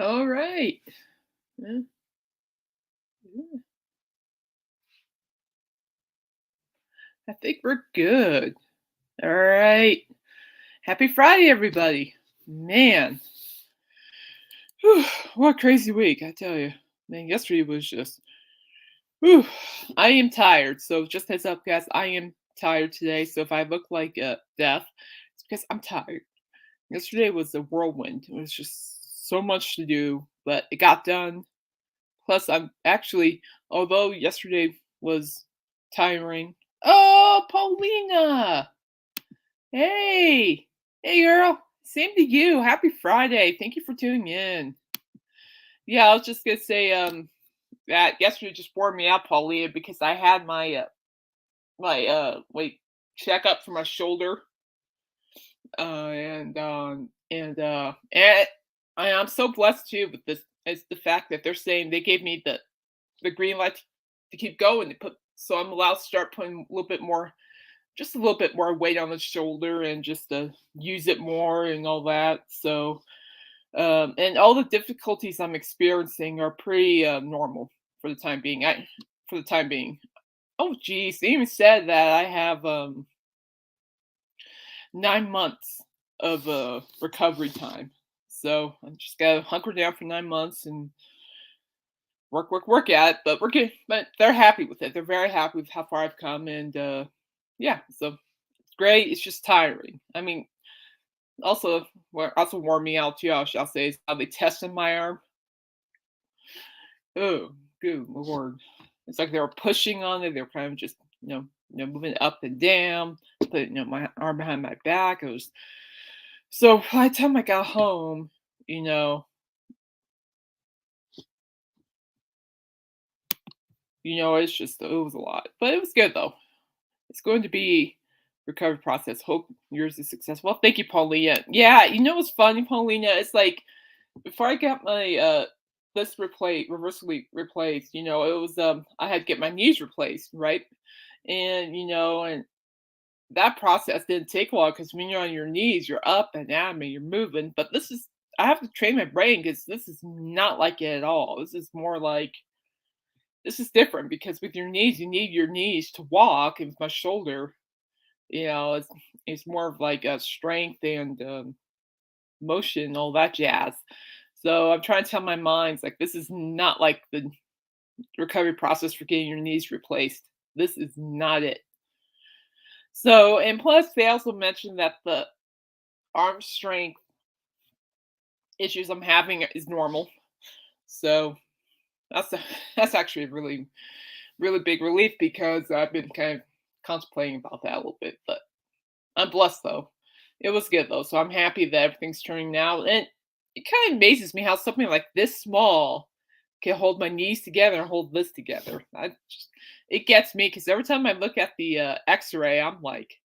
All right. Yeah, yeah. I think we're good. All right. Happy Friday, everybody. Man, whew, what a crazy week, I tell you. Man, yesterday was just, whew, I am tired. So just heads up, guys, I am tired today. So if I look like death, it's because I'm tired. Yesterday was a whirlwind. It was just so much to do, but it got done. Plus, I'm actually, although yesterday was tiring. Oh, Paulina! Hey! Hey, girl! Same to you. Happy Friday. Thank you for tuning in. Yeah, I was just gonna say, that yesterday just wore me out, Paulina, because I had my checkup for my shoulder, and I'm so blessed too with this. It's the fact that they're saying they gave me the green light to keep going. So I'm allowed to start putting a little bit more, just a little bit more weight on the shoulder and just to use it more and all that. So and all the difficulties I'm experiencing are pretty normal for the time being. For the time being. Oh geez, they even said that I have 9 months of recovery time. So I just gotta hunker down for 9 months and work at it, but we're good. But they're happy with it. They're very happy with how far I've come, and yeah, so it's great. It's just tiring. I mean, also what also wore me out too, I shall say, is how they tested my arm. Oh, good lord! It's like they were pushing on it. They were kind of just moving it up and down, putting my arm behind my back. It was so by the time I got home, you know, it's just it was a lot, but it was good though. It's going to be recovery process. Hope yours is successful. Well, thank you, Paulina. Yeah, what's funny, Paulina? It's like before I got my this reversely replaced, it was I had to get my knees replaced, right? And and that process didn't take a while because when you're on your knees, you're up and down and you're moving. But this is I have to train my brain because this is not like it at all. This is more like this is different because with your knees, you need your knees to walk, and with my shoulder, it's more of like a strength and motion and all that jazz. So I'm trying to tell my minds like this is not like the recovery process for getting your knees replaced. This is not it. So and plus they also mentioned that the arm strength issues I'm having is normal. So that's that's actually a really big relief because I've been kind of contemplating about that a little bit. But I'm blessed though. It was good though, so I'm happy that everything's turning out. And it kind of amazes me how something like this small can hold my knees together and hold this together. It gets me because every time I look at the X-ray, I'm like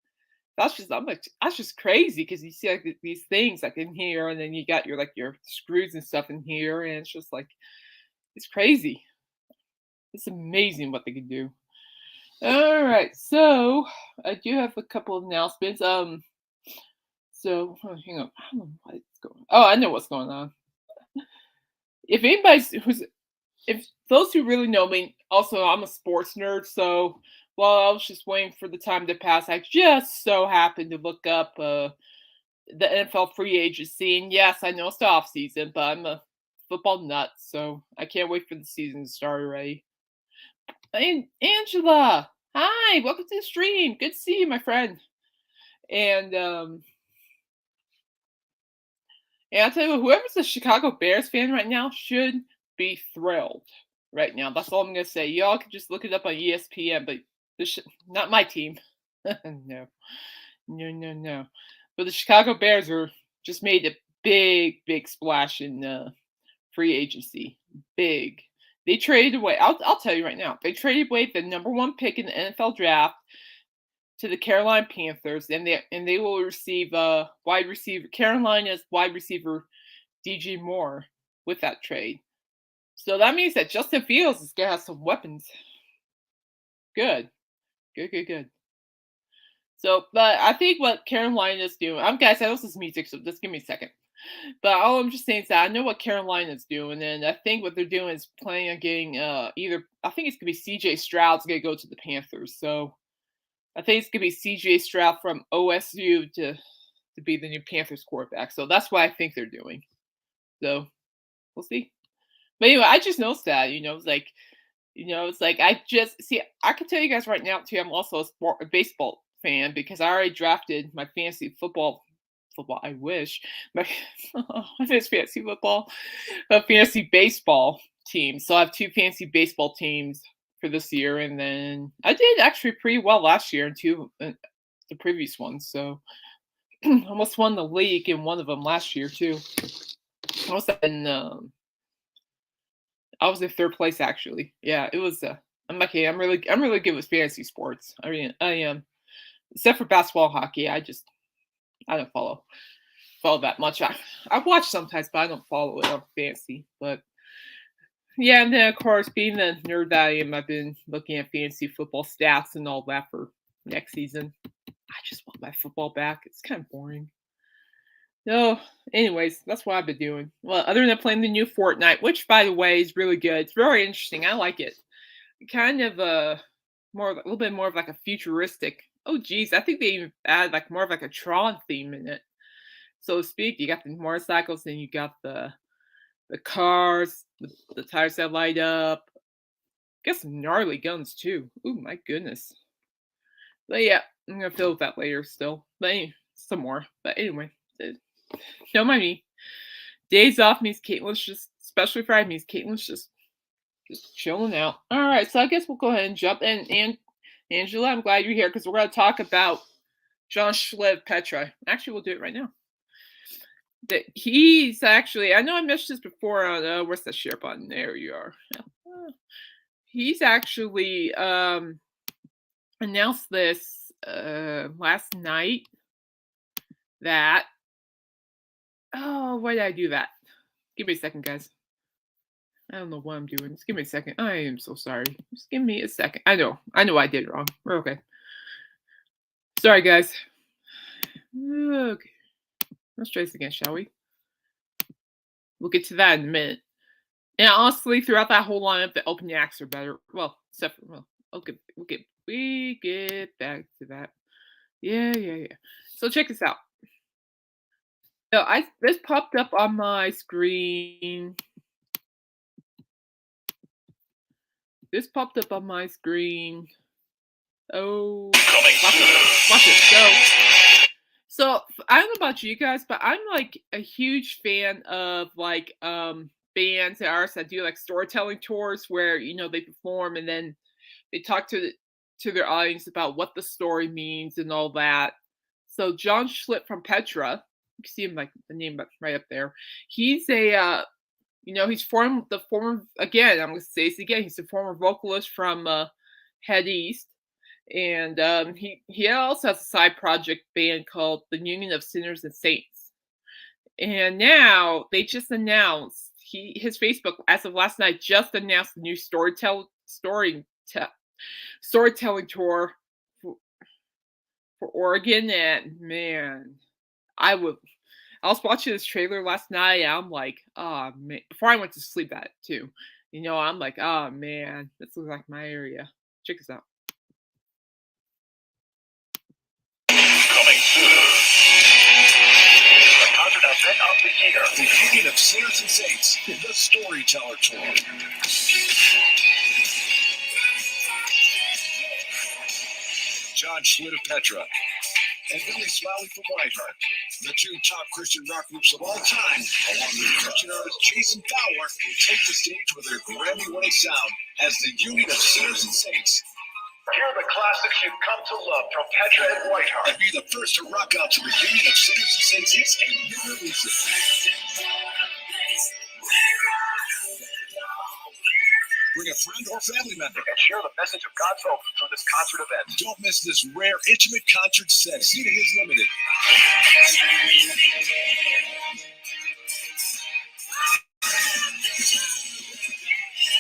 that's just crazy because you see like these things like in here, and then you got your screws and stuff in here, and it's just like it's crazy. It's amazing what they can do. All right, so I do have a couple of announcements. So hang on, I don't know what's going. Oh, I know what's going on. If anybody's who's if those who really know me, also I'm a sports nerd. So while I was just waiting for the time to pass, I just so happened to look up the NFL free agency. And yes, I know it's the off season, but I'm a football nut, so I can't wait for the season to start already. And Angela, hi, welcome to the stream. Good to see you, my friend. And And I'll tell you what, whoever's a Chicago Bears fan right now should be thrilled right now. That's all I'm gonna say. Y'all can just look it up on ESPN, but not my team. No, no. But the Chicago Bears are just made a big splash in free agency. Big. They traded away. I'll tell you right now. They traded away the number one pick in the NFL draft to the Carolina Panthers, and they will receive wide receiver Carolina's wide receiver DJ Moore with that trade. So that means that Justin Fields is gonna have some weapons. Good, good. So, but I think what Carolina is doing, guys, I know this is music, so just give me a second. But all I'm just saying is that I know what Carolina's doing, and I think what they're doing is planning on getting either I think it's gonna be CJ Stroud's gonna go to the Panthers. So I think it's gonna be CJ Stroud from OSU to be the new Panthers quarterback. So that's what I think they're doing. So we'll see. But anyway, I just noticed that, it's like I just see I can tell you guys right now too, I'm also a baseball fan because I already drafted my fantasy football, I wish. My my fantasy football, fantasy baseball team. So I have two fantasy baseball teams for this year, and then I did actually pretty well last year in two the previous ones. So almost won the league in one of them last year too. I was in I was in third place actually. Yeah, it was. I'm okay. I'm really good with fantasy sports. I mean, I am. Except for basketball, and hockey. I don't follow that much. I watch sometimes, but I don't follow it on fantasy. But yeah, and then of course, being the nerd that I am, I've been looking at fantasy football stats and all that for next season. I just want my football back. It's kind of boring. No, anyways, that's what I've been doing. Well, other than playing the new Fortnite, which by the way is really good. It's very interesting. I like it. Kind of a little bit more of like a futuristic. Oh geez, I think they even add like more of like a Tron theme in it, so to speak. You got the motorcycles, then you got the cars, the tires that light up. I guess some gnarly guns too. Ooh, my goodness. But yeah, I'm gonna fill with that later still. But some more. But anyway, don't mind me. Days off means Caitlin's just, especially Friday means Caitlin's just chilling out. All right, so I guess we'll go ahead and jump in. And Angela, I'm glad you're here because we're going to talk about John Schliv Petra. Actually, we'll do it right now. That he's actually, I know I mentioned this before on where's the share button? There you are. He's actually announced this last night that why did I do that? Give me a second, guys. I don't know what I'm doing. Just give me a second. I am so sorry. Just give me a second. I know I did it wrong. We're okay. Sorry, guys. Okay. Let's try this again, shall we? We'll get to that in a minute. And honestly, throughout that whole lineup, the open yaks are better. Well, except for, okay, we get back to that. Yeah. So check this out. So this popped up on my screen. Oh, watch it. So I don't know about you guys, but I'm like a huge fan of like bands and artists that do like storytelling tours where they perform and then they talk to their audience about what the story means and all that. So John Schlitt from Petra, you can see him like the name right up there. He's a he's the former again. I'm gonna say this again. He's a former vocalist from Head East, and he also has a side project band called the Union of Sinners and Saints. And now they just announced his Facebook as of last night just announced the new storytelling tour for Oregon. And man, I was watching this trailer last night. I'm like, oh man, before I went to sleep at it too. I'm like, oh man, this looks like my area. Check this out. Coming soon. The concert event of the year. The Union of Sinners and Saints, the Storyteller Tour. John Schlitt of Petra and Billy Smiley from Whiteheart, the two top Christian rock groups of all time, along with Christian artist Jason Fowler, will take the stage with their Grammy-winning sound as the Union of Sinners and Saints. Hear the classics you've come to love from Petra and Whiteheart. And be the first to rock out to the Union of Sinners and Saints hits and new releases. Bring a friend or family member and share the message of God's hope through this concert event. Don't miss this rare, intimate concert setting. Seating is limited.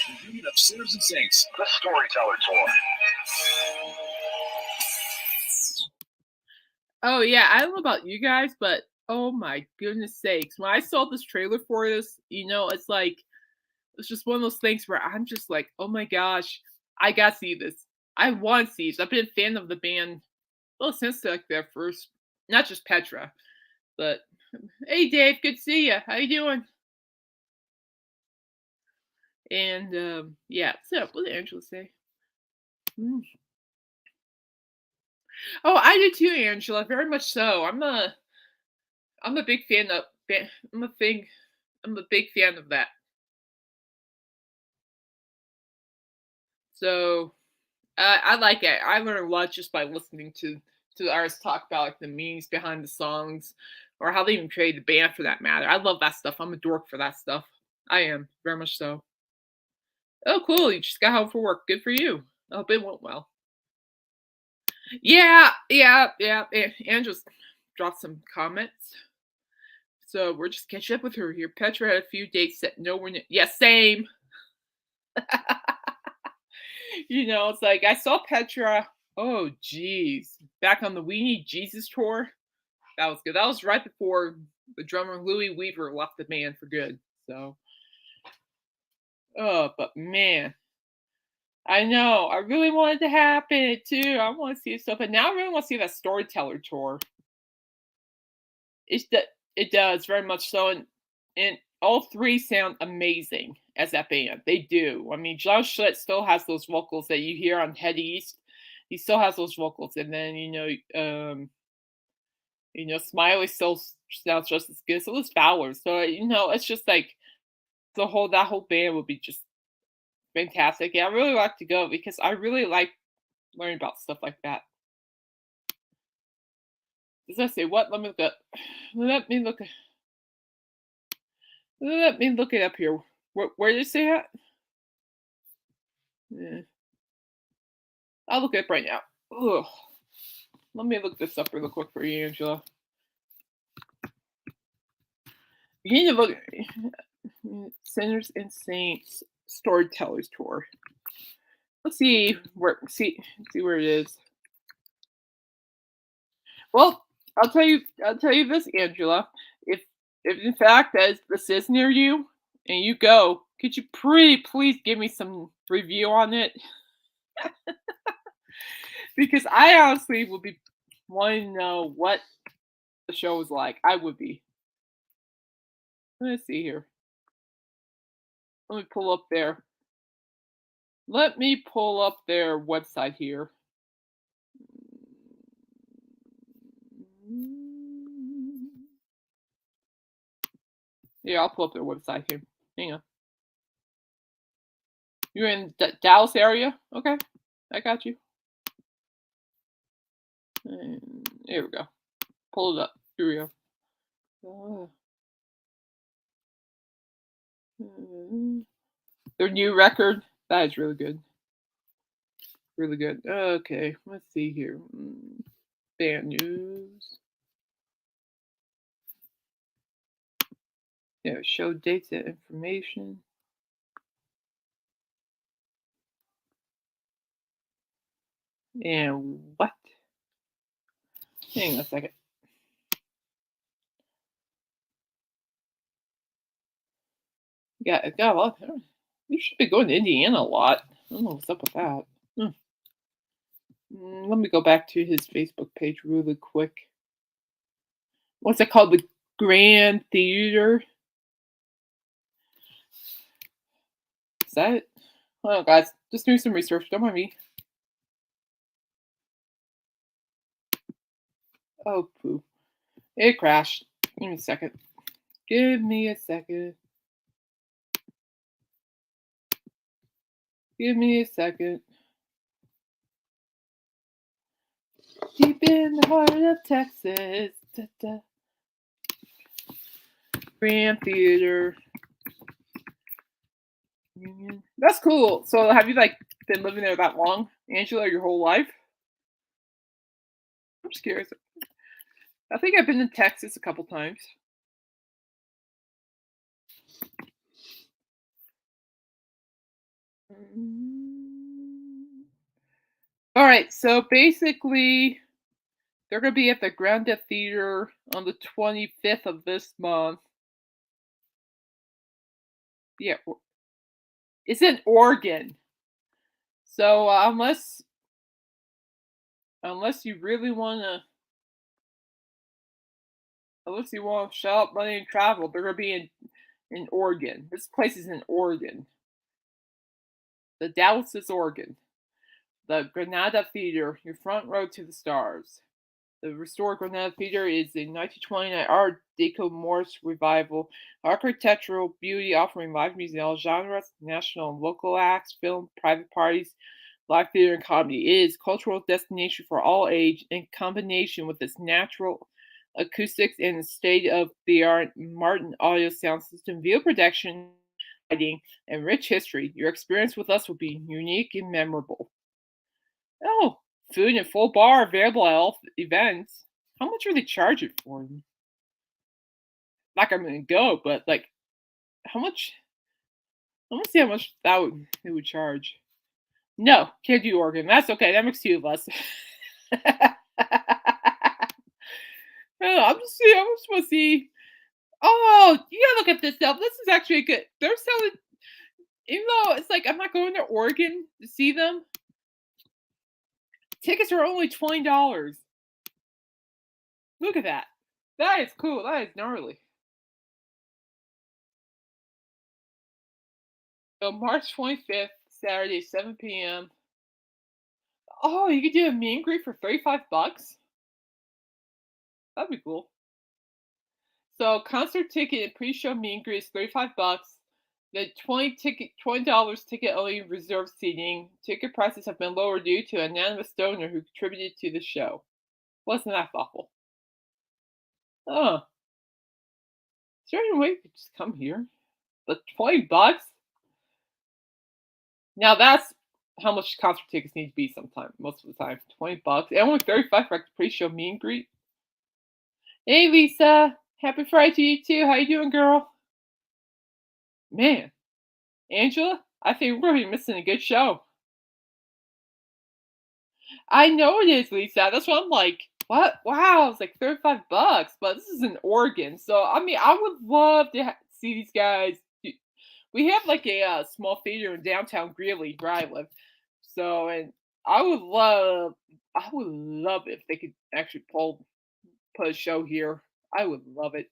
The Union of Sinners and Saints, the Storyteller Tour. Oh yeah, I don't know about you guys, but Oh my goodness sakes. When I saw this trailer for this, it's like it's just one of those things where I'm just like, "Oh my gosh, I gotta see this. I want to see this." I've been a fan of the band, well, since like their first, not just Petra, but hey Dave, good to see you. How you doing? And yeah, so what did Angela say? Mm. Oh, I do too, Angela. Very much so. I'm a big fan of I'm a big fan of that. So I like it. I learn a lot just by listening to the artists talk about like the meanings behind the songs, or how they even created the band for that matter. I love that stuff. I'm a dork for that stuff. I am very much so. Oh, cool! You just got home from work. Good for you. I hope it went well. Yeah, yeah, yeah. Angela's dropped some comments, so we're just catching up with her here. Petra had a few dates that no one. Yeah, same. It's like I saw Petra. Oh, geez, back on the We Need Jesus tour. That was good. That was right before the drummer Louis Weaver left the band for good. So, oh, but man, I know. I really wanted to happen too. I want to see stuff, but now I really want to see that Storyteller tour. It does very much so, and all three sound amazing as that band. They do. I mean, John Schlitt still has those vocals that you hear on Head East. He still has those vocals, and then Smiley still sounds just as good. So does Fowler. So it's just like that whole band would be just fantastic. Yeah, I really like to go because I really like learning about stuff like that. Does that say what? Let me look up. Let me look. Let me look it up here. Where did it say that? Yeah, I'll look it up right now. Ugh. Let me look this up real quick for you, Angela. You need to look Sinners and Saints Storytellers Tour. Let's see where it is. Well, I'll tell you this, Angela. If in fact that this is near you and you go, could you pretty please give me some review on it? Because I honestly would be wanting to know what the show was like. I would be. Let's see here. Let me pull up their Let me pull up their website here. Yeah, I'll pull up their website here. Hang on. You're in Dallas area? Okay, I got you. And here we go. Pull it up. Here we go. Their new record, that is really good. Really good. Okay, let's see here. Band news. Yeah, show dates and information. And what? Hang on a second. Got a lot. We should be going to Indiana a lot. I don't know what's up with that. Let me go back to his Facebook page really quick. What's it called? The Grand Theater? Is that it? Oh, guys, just doing some research. Don't mind me. Oh, poo. It crashed. Give me a second. Give me a second. Give me a second. Deep in the heart of Texas. Da, da. Grand Theater. Union. That's cool. So have you been living there that long, Angela, your whole life? I'm just curious. I think I've been to Texas a couple times. All right, so basically They're gonna be at the Grounded Theater on the 25th of this month. Yeah, it's in Oregon. So, unless you really unless you wanna shell out money and travel, they're gonna be in Oregon. This place is in Oregon. The Dallas is Oregon. The Granada Theater, your front row to the stars. The restored Granada Theater is a 1929 Art Deco Morse revival, architectural beauty offering live music in all genres, national and local acts, film, private parties, live theater, and comedy. It is a cultural destination for all age in combination with its natural acoustics and state-of-the-art Martin audio sound system, video production, lighting, and rich history. Your experience with us will be unique and memorable. Oh, food and full bar available at all events. How much are they charging for them? Like I'm gonna go, but like how much? I want to see how much they would charge. No, can't do Oregon. That's okay. That makes two of us. No, I'm just see. I just want to see. Oh, you gotta look at this stuff. This is actually good. They're selling, even though it's like I'm not going to Oregon to see them. Tickets are only $20. Look at that. That is cool. That is gnarly. So March 25th, Saturday, 7 p.m. Oh, you could do a meet and greet for $35? That'd be cool. So concert ticket and pre-show meet and greet is $35. The $20 ticket only reserved seating. Ticket prices have been lowered due to an anonymous donor who contributed to the show. Wasn't that awful? Oh, is there any way you could just come here? But $20? Now that's how much concert tickets need to be sometime, most of the time. $20. And only 35 for a pre-show meet and greet. Hey Lisa. Happy Friday to you too. How you doing, girl? Man, Angela, I think we're gonna be missing a good show. I know it is, Lisa. That's what I'm like. What? Wow, it's like $35, but this is in Oregon. So I mean, I would love to see these guys. We have like a small theater in downtown Greeley, where I live. So, and I would love if they could actually put a show here. I would love it.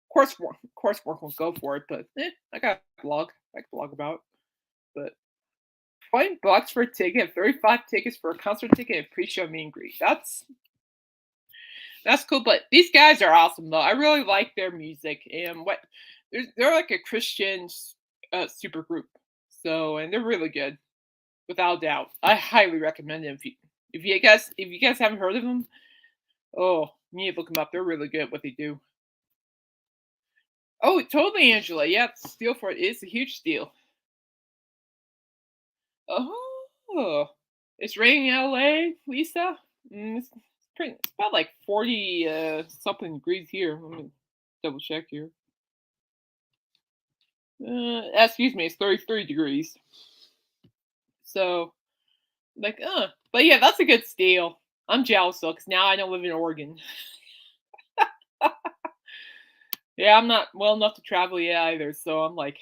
Of course, work will go for it, but I got a blog. I can blog about. But $20 for a ticket, 35 tickets for a concert ticket, and pre-show meet and greet. That's cool. But these guys are awesome, though. I really like their music, and they're like a Christian super group. So, and they're really good, without doubt. I highly recommend them. If you guys haven't heard of them, oh, you need to look them up. They're really good at what they do. Oh, totally, Angela. Yeah, steal for it is a huge steal. Oh, it's raining in LA, Lisa. It's about like 40 something degrees here. Let me double check here. Excuse me, it's 33 degrees. So, like, but yeah, that's a good steal. I'm jealous though, because now I don't live in Oregon. Yeah, I'm not well enough to travel yet either. So I'm like,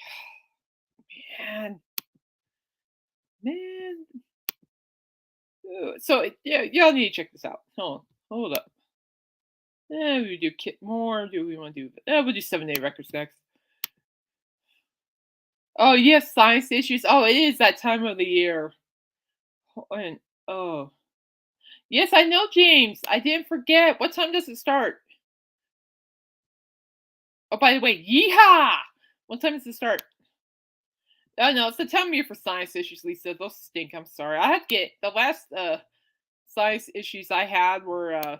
man, man. So yeah, y'all need to check this out. Hold up. We do Kip Moore. Do we want to do? We'll do 7 Day Records next. Oh yes, science issues. Oh, it is that time of the year. And oh yes, I know, James. I didn't forget. What time does it start? Oh, by the way, yeehaw! What time does it start? Oh no, it's the time of year for science issues, Lisa. Those stink. I'm sorry. I had to get the last science issues I had were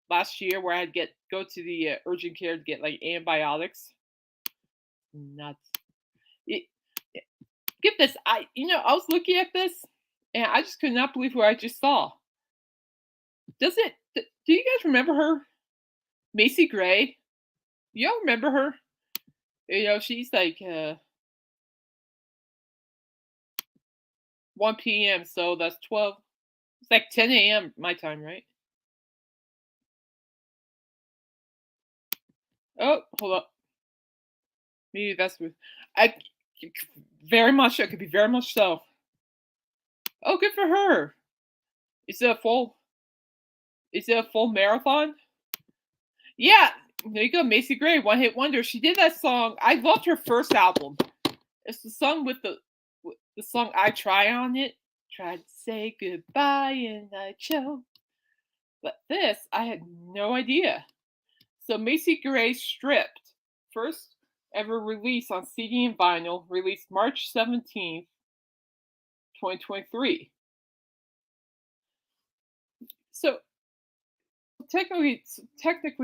last year where I had to go to the urgent care to get like antibiotics. Nuts. It, get this. I was looking at this and I just could not believe what I just saw. Do you guys remember her? Macy Gray? Y'all remember her? She's like 1 p.m. So that's 12. It's like 10 a.m. my time, right? Oh, hold up. Maybe that's what I very much. It could be very much so. Oh, good for her. Is it a full? Is it a full marathon? Yeah. There you go, Macy Gray, one hit wonder. She did that song. I loved her first album. It's the song with the song "I Try" on it. Tried to say goodbye and I choke. But this, I had no idea. So Macy Gray Stripped, first ever release on CD and vinyl, released March 17th, 2023. So technically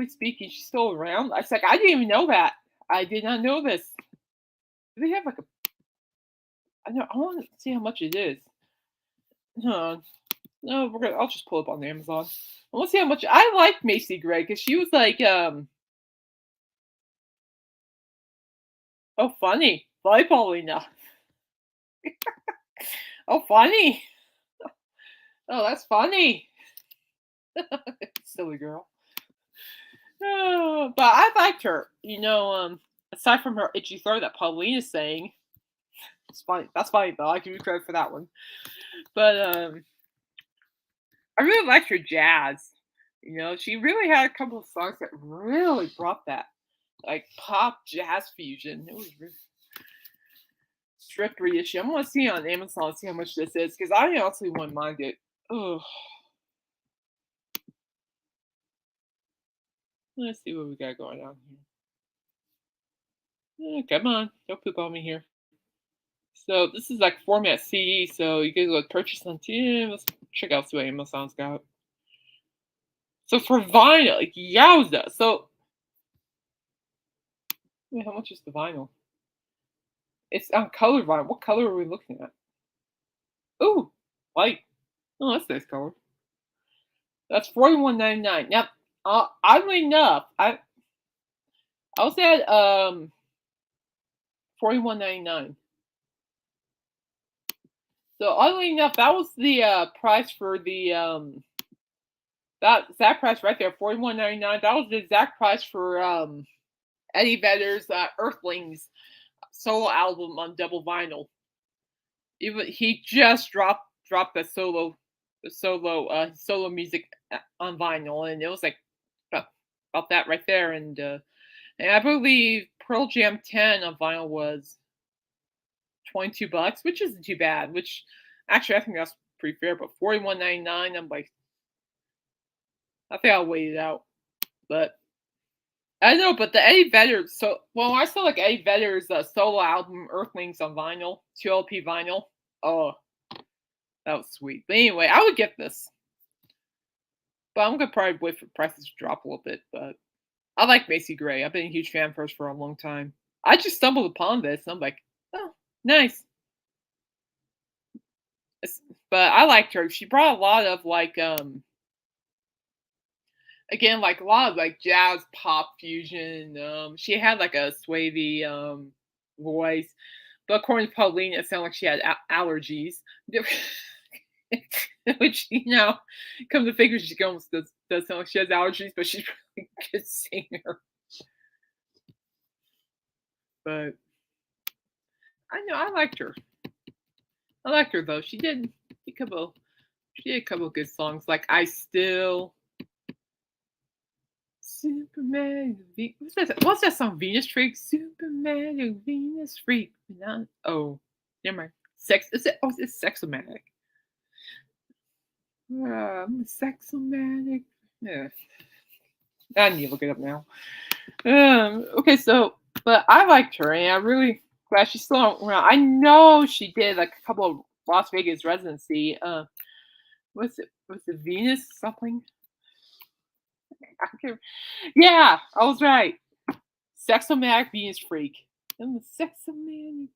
speaking, she's still around. I was like, I didn't even know that. I did not know this. Do they have like a? I know. I want to see how much it is. Huh. No, I'll just pull it up on Amazon. I want to see how much. I like Macy Gray because she was like, oh, funny, bye, Paulina. Oh, funny. Oh, that's funny. Silly girl. Oh, but I liked her. Aside from her itchy throat that Paulina sang, it's funny. That's funny though. I give you credit for that one. But I really liked her jazz. She really had a couple of songs that really brought that like pop jazz fusion. It was really stripped reissue. I'm gonna see on Amazon see how much this is because I honestly wouldn't mind it. Oh, let's see what we got going on here. Come on, don't poop on me here. So this is like format CD, so you can go purchase on T. Let's check out see what Amazon's got. So for vinyl, like yowza. So how much is the vinyl? It's on colored vinyl. What color are we looking at? Ooh, white. Oh, that's a nice color. That's $41.99. Now, oddly enough, I was at 41.99. So oddly enough, that was the price for the that price right there, 41.99. That was the exact price for Eddie Vedder's Earthlings solo album on double vinyl. Even he just dropped the solo music on vinyl, and it was like about that right there. And I believe Pearl Jam 10 on vinyl was $22, which isn't too bad. Which actually I think that's pretty fair. But 41.99, I'm like, I think I'll wait it out. But I know, but the Eddie Vedder. So well, I saw like Eddie Vedder's solo album Earthlings on vinyl, 2LP vinyl. Oh, that was sweet. But anyway, I would get this. But I'm gonna probably wait for prices to drop a little bit. But I like Macy Gray. I've been a huge fan of hers for a long time. I just stumbled upon this and I'm like, oh, nice. But I liked her. She brought a lot of like again like a lot of like jazz pop fusion. She had like a swavy voice. But according to Pauline, it sounded like she had allergies. Which, come to figure, she almost does sound like she has allergies, but she's really a good singer. But I know I liked her. I liked her though. She did a couple of good songs like "I Still," Superman. What's that song? Venus Freak. Superman, you Venus Freak. Oh, never mind. Sex. Is it? Oh, it's Sexomatic. I'm Sexomatic. Yeah, I need to look it up now. Okay, so but I liked her, and I'm really glad she's still around. I know she did like a couple of Las Vegas residency. Was it Venus something? Yeah, I was right. Sexomatic Venus Freak. I'm a sexomatic.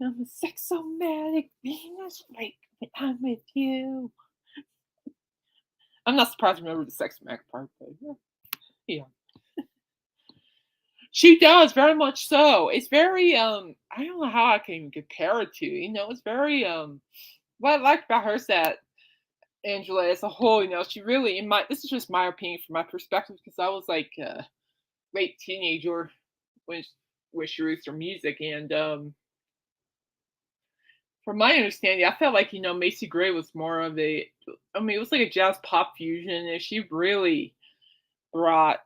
I'm a sexomatic Venus Freak when I'm with you. I'm not surprised to remember the sexomatic part, but yeah. She does very much so. It's very I don't know how I can even compare it to. It's very what I like about her is that Angela as a whole, she really in my this is just my opinion from my perspective because I was like late teenager when when she released her music, and from my understanding, I felt like Macy Gray was more of a, I mean, it was like a jazz pop fusion, and she brought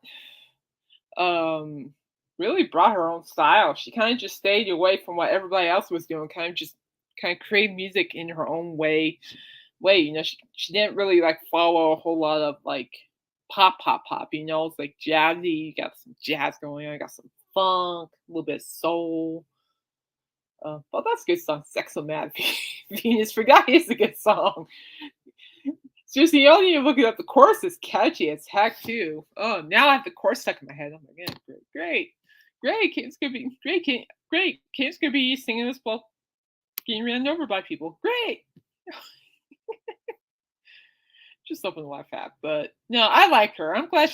um really brought her own style. She kind of just stayed away from what everybody else was doing, kind of create music in her own way. She didn't really like follow a whole lot of like pop. It's like jazzy. You got some jazz going on, you got some funk, a little bit of soul. Well, that's a good song. Sex on Mad Venus. Forgot it's a good song. Seriously, you don't need to look it up. The chorus is catchy as heck too. Oh, now I have the chorus stuck in my head. Oh my god, great. Kids gonna be great. Kids gonna be singing this while getting ran over by people. Great. Just something to laugh at. But no, I like her. I'm glad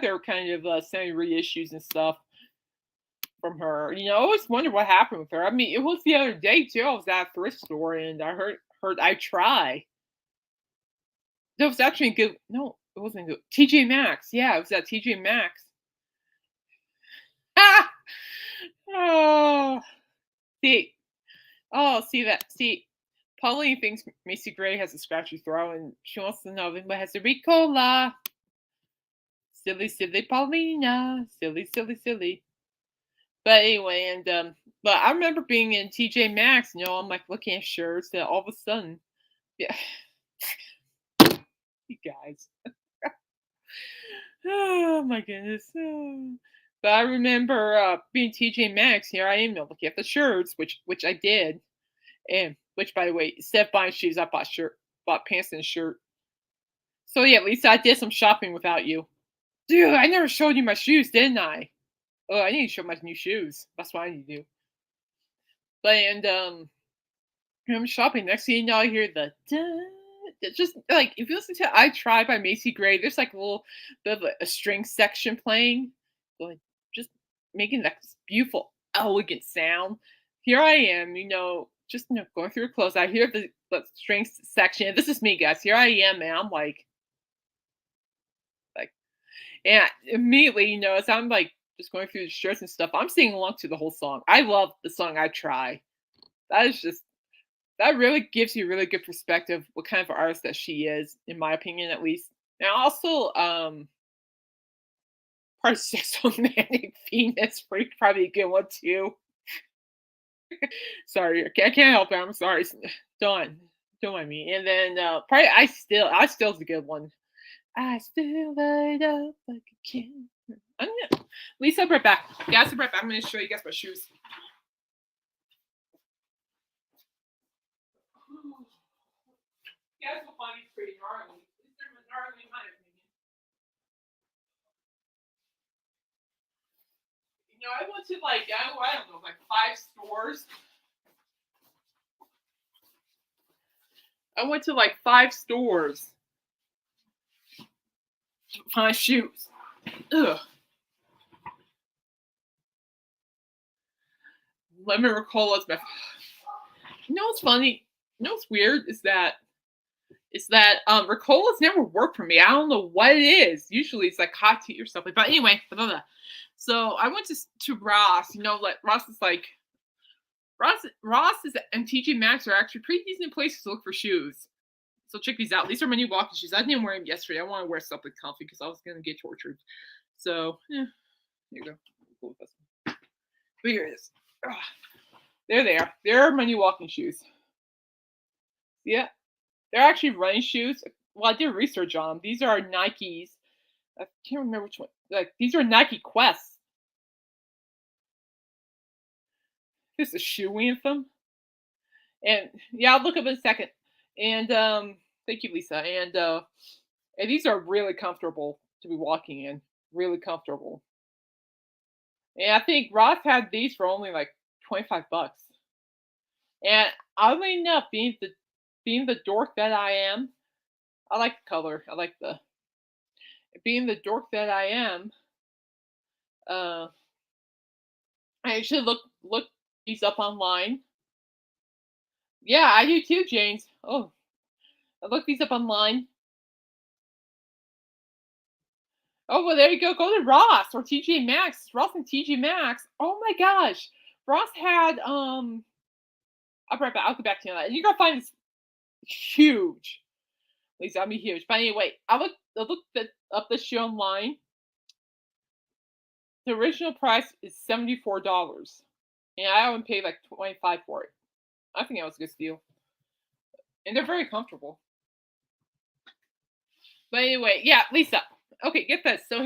they're kind of sending reissues and stuff from her. I always wonder what happened with her. I mean, it was the other day too. I was at a thrift store and I heard I try. That was actually good. No, it wasn't good. TJ Maxx. Yeah, it was at TJ Maxx. Ah! Oh, see. Oh, see that. See, Pauline thinks Macy Gray has a scratchy throat and she wants to know if anybody has a Ricola. Silly Paulina. Silly. But anyway, and but I remember being in TJ Maxx, I'm like looking at shirts and all of a sudden, yeah, you guys. Oh my goodness. Oh. But I remember being TJ Maxx. Here I am looking at the shirts, which I did, and which by the way, instead of buying shoes, I bought pants and a shirt. So yeah, at least I did some shopping without you, dude. I never showed you my shoes, didn't I? Oh, I need to show my new shoes. That's what I need to do. But and I'm shopping. Next thing you know, I hear the dun. It's just like if you listen to "I Try" by Macy Gray, there's like a little bit of a string section playing, like just making that beautiful, elegant sound. Here I am, just going through her clothes. I hear the string section. This is me, guys. Here I am, man. I'm like, and immediately, as I'm like just going through the shirts and stuff, I'm singing along to the whole song. I love the song "I Try." That is just that really gives you a really good perspective what kind of artist that she is, in my opinion, at least. And also, part of Sexomanic Venus, probably a good one too. Sorry, I can't help it. I'm sorry. Don't mind me. And then probably I still is a good one. I still light up like a can. Lisa, right back. Guys, right back. I'm gonna show you guys my shoes. You guys will find these pretty gnarly. They're gnarly in my opinion. I went to like I don't know, like 5 stores. I went to like 5 stores to find shoes. Ugh. Lemon Ricola is my. What's funny? What's weird is that Ricola's never worked for me. I don't know what it is. Usually it's like hot tea or something. But anyway, blah, blah, blah. So I went to Ross. Like Ross is like Ross is and TJ Maxx are actually pretty decent places to look for shoes. So check these out. These are my new walking shoes. I didn't wear them yesterday. I want to wear something comfy because I was gonna get tortured. So yeah, here you go. Cool with this one. But here it is. Ugh. There they are. They're my new walking shoes. Yeah, they're actually running shoes. Well, I did research on them. These are Nikes. I can't remember which one. Like these are Nike Quests. This is a shoe anthem. And yeah, I'll look up in a second. And thank you, Lisa. And these are really comfortable to be walking in. Really comfortable. And I think Ross had these for only like $25. And oddly enough, being the dork that I am, I like the color. I like the being the dork that I am. Uh, I actually look these up online. Yeah, I do too, James. Oh, I looked these up online. Oh, well, there you go. Go to Ross or TJ Maxx. Ross and TJ Maxx. Oh my gosh. Ross had I'll be right back. I'll get back to you on that. You're gonna find this huge. At least I'll be huge. But anyway, I looked up this shoe online. The original price is $74. And I only paid like 25 for it. I think that was a good deal. And they're very comfortable. But anyway, yeah, Lisa. Okay, get this. So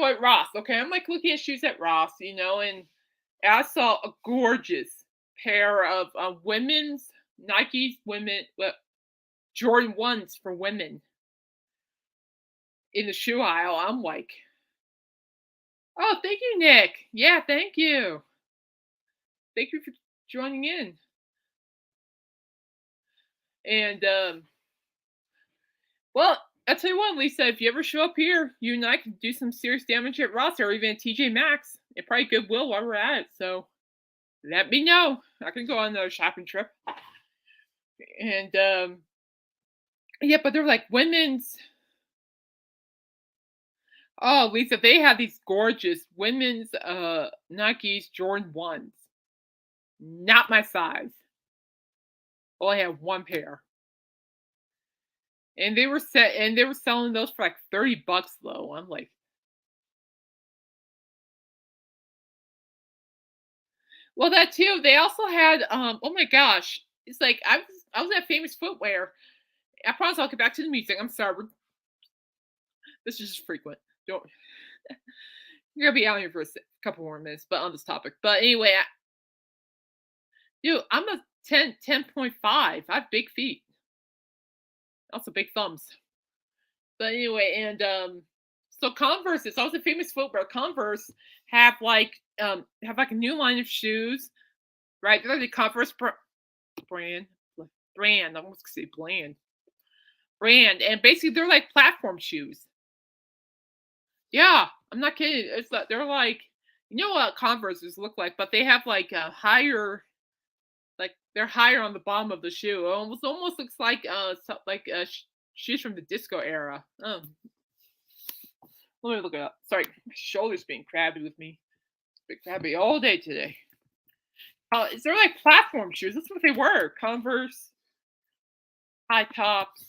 at Ross, okay, I'm like looking at shoes at Ross, and I saw a gorgeous pair of women's Nikes Jordan 1s for women in the shoe aisle. I'm like, oh, thank you, Nick. Yeah, thank you. Thank you for joining in. And well, I'll tell you what, Lisa, if you ever show up here, you and I can do some serious damage at Ross or even at TJ Maxx and probably Goodwill while we're at it. So let me know. I can go on another shopping trip. And yeah, but they're like women's. Oh, Lisa, they have these gorgeous women's Nikes Jordan 1s. Not my size. Only have one pair. And they were selling those for like $30 though. I'm like, well, that too. They also had oh my gosh. It's like I was at Famous Footwear. I promise I'll get back to the music. I'm sorry. This is just frequent. Don't You're gonna be out here for a couple more minutes, but on this topic. But anyway, dude, I'm a 10.5. I have big feet. Also big thumbs. But anyway, and so Converse is also Famous Footwear. Converse have like a new line of shoes, right? They're like the Converse brand. I almost say brand, and basically they're like platform shoes. Yeah, I'm not kidding. It's like they're like, what Converses look like, but they have like a higher, like they're higher on the bottom of the shoe. It almost looks like shoes from the disco era. Let me look it up. Sorry, my shoulder's being crabby with me. It's been crabby all day today. They're like platform shoes. That's what they were. Converse, high tops,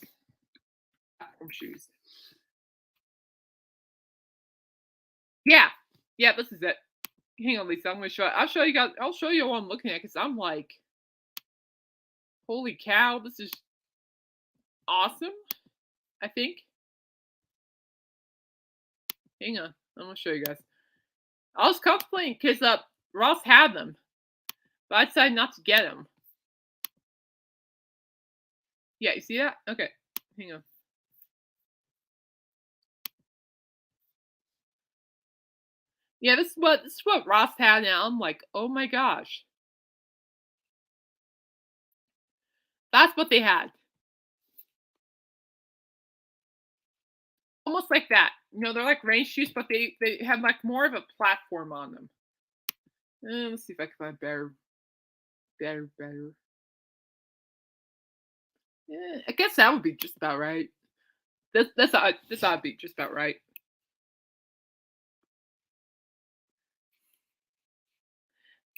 platform shoes. Yeah, this is it. Hang on, Lisa. I'm gonna show. I'll show you guys. I'll show you what I'm looking at because I'm like, holy cow, this is awesome. I think. Hang on, I'm gonna show you guys. I was contemplating because Ross had them, but I decided not to get them. Yeah, you see that? Okay, hang on. Yeah, this is what Ross had now. I'm like, oh my gosh. That's what they had. Almost like that. They're like rain shoes, but they have like more of a platform on them. Let's see if I can find better. Yeah, I guess that would be just about right. This ought to be just about right.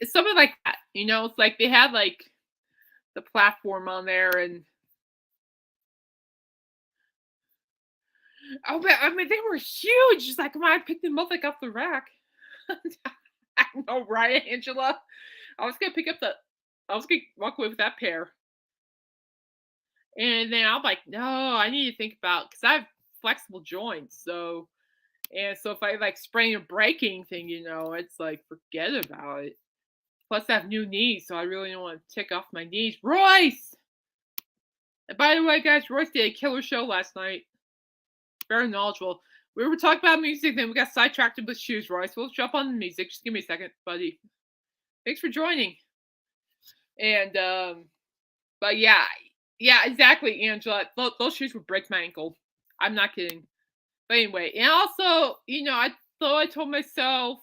It's something like that. It's like they had like the platform on there, and oh, but I mean they were huge. Just like when I picked them up like off the rack. I know, right, Angela? I was gonna walk away with that pair. And then I'm like, no, I need to think about because I have flexible joints. So if I like sprain or breaking thing, it's like forget about it. Plus, I have new knees, so I really don't want to tick off my knees. Royce! And by the way, guys, Royce did a killer show last night. Very knowledgeable. We were talking about music, then we got sidetracked with shoes, Royce. We'll jump on the music. Just give me a second, buddy. Thanks for joining. And but yeah, exactly, Angela. Those shoes would break my ankle. I'm not kidding. But anyway, and also, I told myself,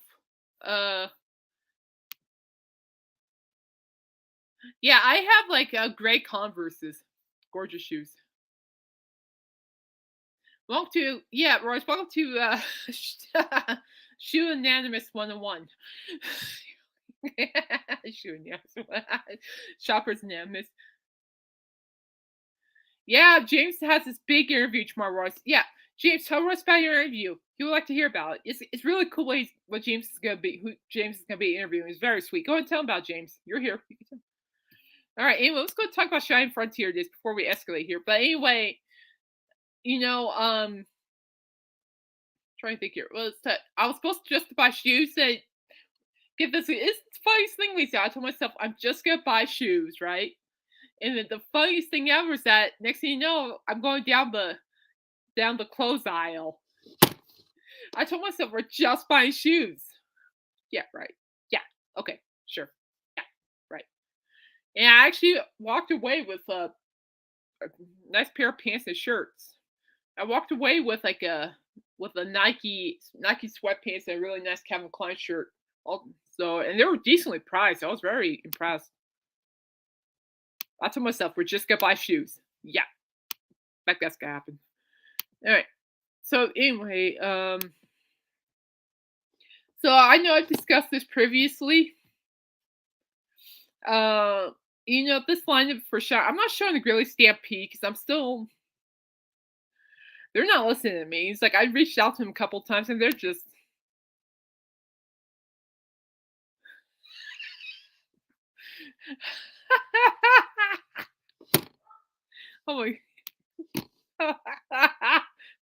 yeah, I have like gray Converses, gorgeous shoes. Welcome to yeah, Royce. Welcome to Shoe Anonymous 101. Shoe Anonymous. Shoppers Anonymous. Yeah, James has this big interview tomorrow, Royce. Yeah, James, tell Royce about your interview. He would like to hear about it. It's really cool what James is gonna be who James is gonna be interviewing. It's very sweet. Go ahead and tell him about James. You're here. You can tell. All right, anyway, let's go talk about Cheyenne Frontier Days before we escalate here. But anyway, you know, trying to think here. I was supposed to just buy shoes and get this. It's the funniest thing, Lisa. I told myself I'm just gonna buy shoes, right? And then the funniest thing ever is that next thing you know, I'm going down the clothes aisle. I told myself we're just buying shoes. Yeah, right. Yeah, okay, sure. Yeah, right. And I actually walked away with a nice pair of pants and shirts. I walked away with a Nike sweatpants and a really nice Calvin Klein shirt. So and they were decently priced. I was very impressed. I told myself we're just gonna buy shoes. Yeah, like that's gonna happen. All right. So anyway, so I know I've discussed this previously. Uh, this lineup for sure. I'm not showing the Grilly Stampede because I'm still. They're not listening to me. It's like I reached out to them a couple times and they're just. Oh my.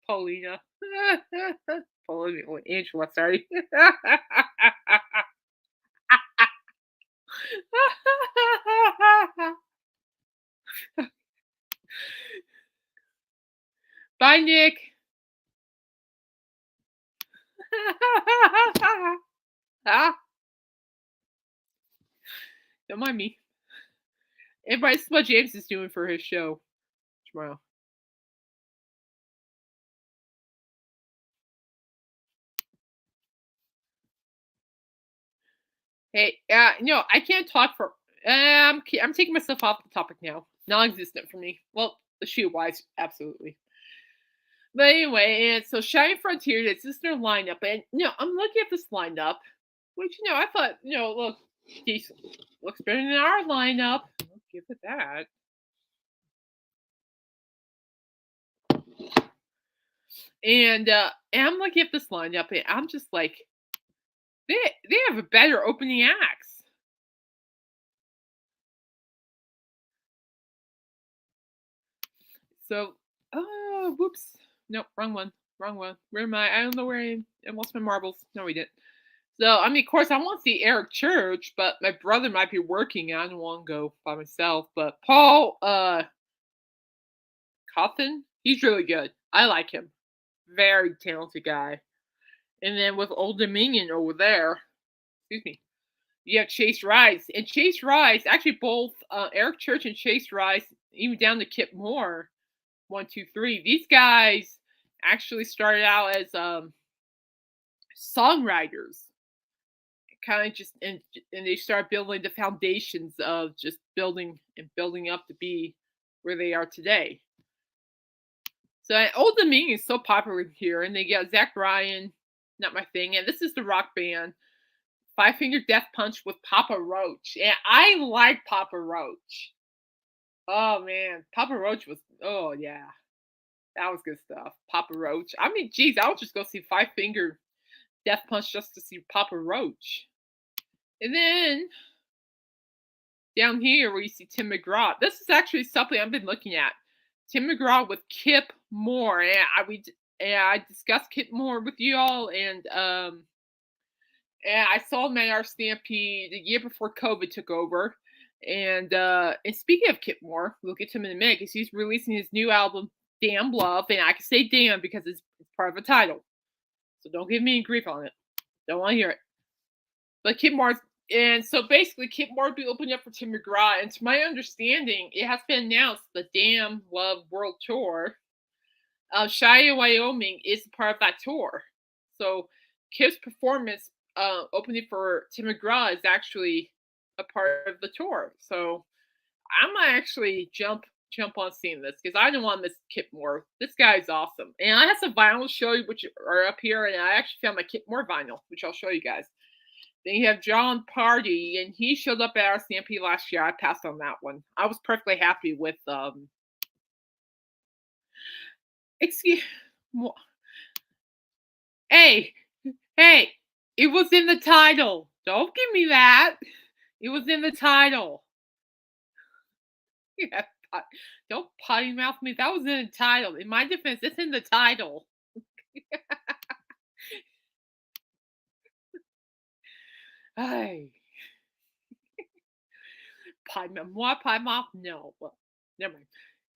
Paulina. Paulina. Oh, Angela, sorry. Bye, Nick. Ah, don't mind me. Everybody, this is what James is doing for his show tomorrow. Hey, no, I can't talk for. I'm taking myself off the topic now. Non-existent for me. Well, the shoe wise, absolutely. But anyway, and so Shiny Frontier, this is their lineup, and I'm looking at this lineup, which I thought look decent, looks better than our lineup. I'll give it that. And I'm looking at this lineup, and I'm just like, they have a better opening acts. So, oh, whoops. Nope, wrong one. Wrong one. Where am I? I don't know where I am. I lost my marbles. No, we didn't. So, I mean, of course, I want to see Eric Church, but my brother might be working. I don't want to go by myself. But Paul Cawthon, he's really good. I like him. Very talented guy. And then with Old Dominion over there, excuse me, you have Chase Rice. And Chase Rice, actually both Eric Church and Chase Rice, even down to Kip Moore, 1, 2, 3. These guys actually started out as songwriters, kind of just and they start building the foundations of just building and building up to be where they are today. So Old Dominion is so popular here, and they got Zach Ryan, not my thing, and this is the rock band. Five Finger Death Punch with Papa Roach. And I like Papa Roach. Oh man, Papa Roach was oh yeah. That was good stuff. Papa Roach. I mean, geez, I would just go see Five Finger Death Punch just to see Papa Roach. And then down here where you see Tim McGraw. This is actually something I've been looking at. Tim McGraw with Kip Moore. And I discussed Kip Moore with you all, and I saw him at our Stampede the year before COVID took over. And speaking of Kip Moore, we'll get to him in a minute because he's releasing his new album, Damn Love. And I can say damn because it's part of a title. So don't give me any grief on it. Don't want to hear it. But Kip Moore, and so basically Kip Moore will be opening up for Tim McGraw. And to my understanding, it has been announced the Damn Love World Tour. Cheyenne, Wyoming is part of that tour. So Kip's performance opening for Tim McGraw is actually a part of the tour. So I might actually jump jump on seeing this because I don't want to miss Kip Moore. This guy's awesome. And I have some vinyls to show you, which are up here. And I actually found my Kip Moore vinyl, which I'll show you guys. Then you have John Party, and he showed up at our Stampede last year. I passed on that one. I was perfectly happy with excuse hey, hey, it was in the title. Don't give me that. It was in the title. Yeah, don't potty mouth me. That was in the title. In my defense, it's in the title. Hey, potty mouth. More potty mouth? No. Well, never mind.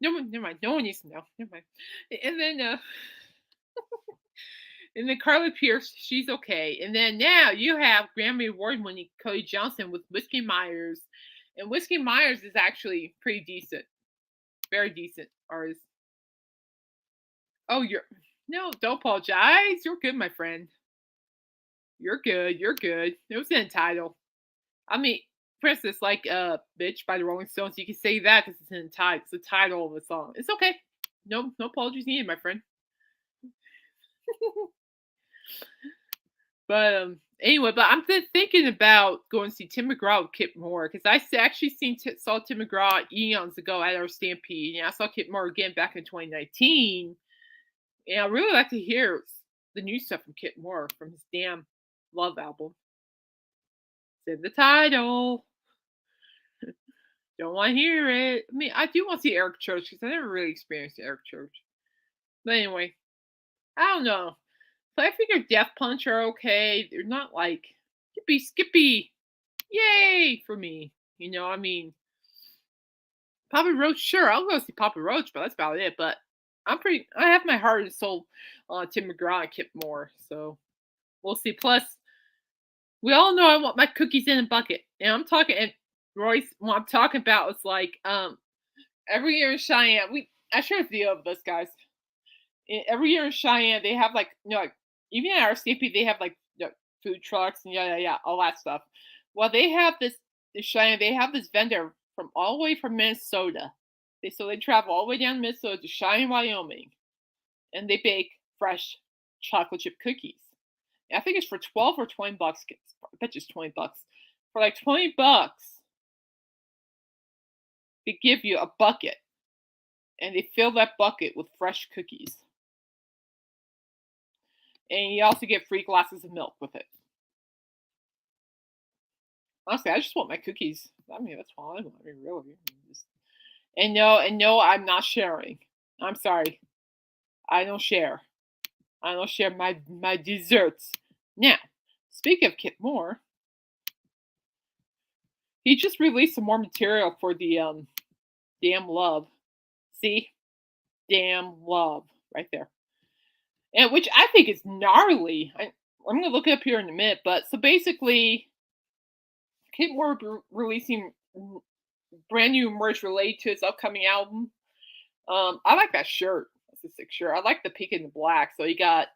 Never mind. No one needs to know. Never mind. And then, and then Carly Pierce, she's okay. And then now you have Grammy Award winning Cody Johnson with Whiskey Myers. And Whiskey Myers is actually pretty decent. Very decent artist. Oh, no, don't apologize. You're good, my friend. You're good. You're good. It was in the title. I mean, for instance, like Bitch by the Rolling Stones, you can say that because it's in the title. It's the title of the song. It's okay. No apologies needed, my friend. But anyway, but I'm thinking about going to see Tim McGraw with Kip Moore because I actually saw Tim McGraw eons ago at our Stampede, and I saw Kip Moore again back in 2019. And I really like to hear the new stuff from Kip Moore from his damn Love album. It's in the title. Don't want to hear it. I mean, I do want to see Eric Church because I never really experienced Eric Church. But anyway, I don't know. So I figure Death Punch are okay. They're not like Skippy, yay for me. You know, I mean, Papa Roach, sure, I'll go see Papa Roach, but that's about it. But I have my heart and soul on Tim McGraw and Kip Moore, so we'll see. Plus, we all know I want my cookies in a bucket, and I'm talking. And Royce, what I'm talking about is like every year in Cheyenne, I share a video of this, guys. Every year in Cheyenne, they have like like even at our CP, they have like food trucks and yeah, all that stuff. Well, they have this in Cheyenne. They have this vendor from all the way from Minnesota. So they travel all the way down to Minnesota to Cheyenne, Wyoming, and they bake fresh chocolate chip cookies. And I think it's for $12 or $20. I bet it's $20. For like $20, they give you a bucket, and they fill that bucket with fresh cookies. And you also get free glasses of milk with it. Honestly, I just want my cookies. I mean, that's all I want. I mean, really. And no, I'm not sharing. I'm sorry. I don't share. I don't share my desserts. Now, speaking of Kip Moore, he just released some more material for the Damn Love. See? Damn Love. Right there. And which I think is gnarly. I'm going to look it up here in a minute. But so basically, Kip Moore releasing brand new merch related to his upcoming album. I like that shirt. That's a sick shirt. I like the pink and the black. So you got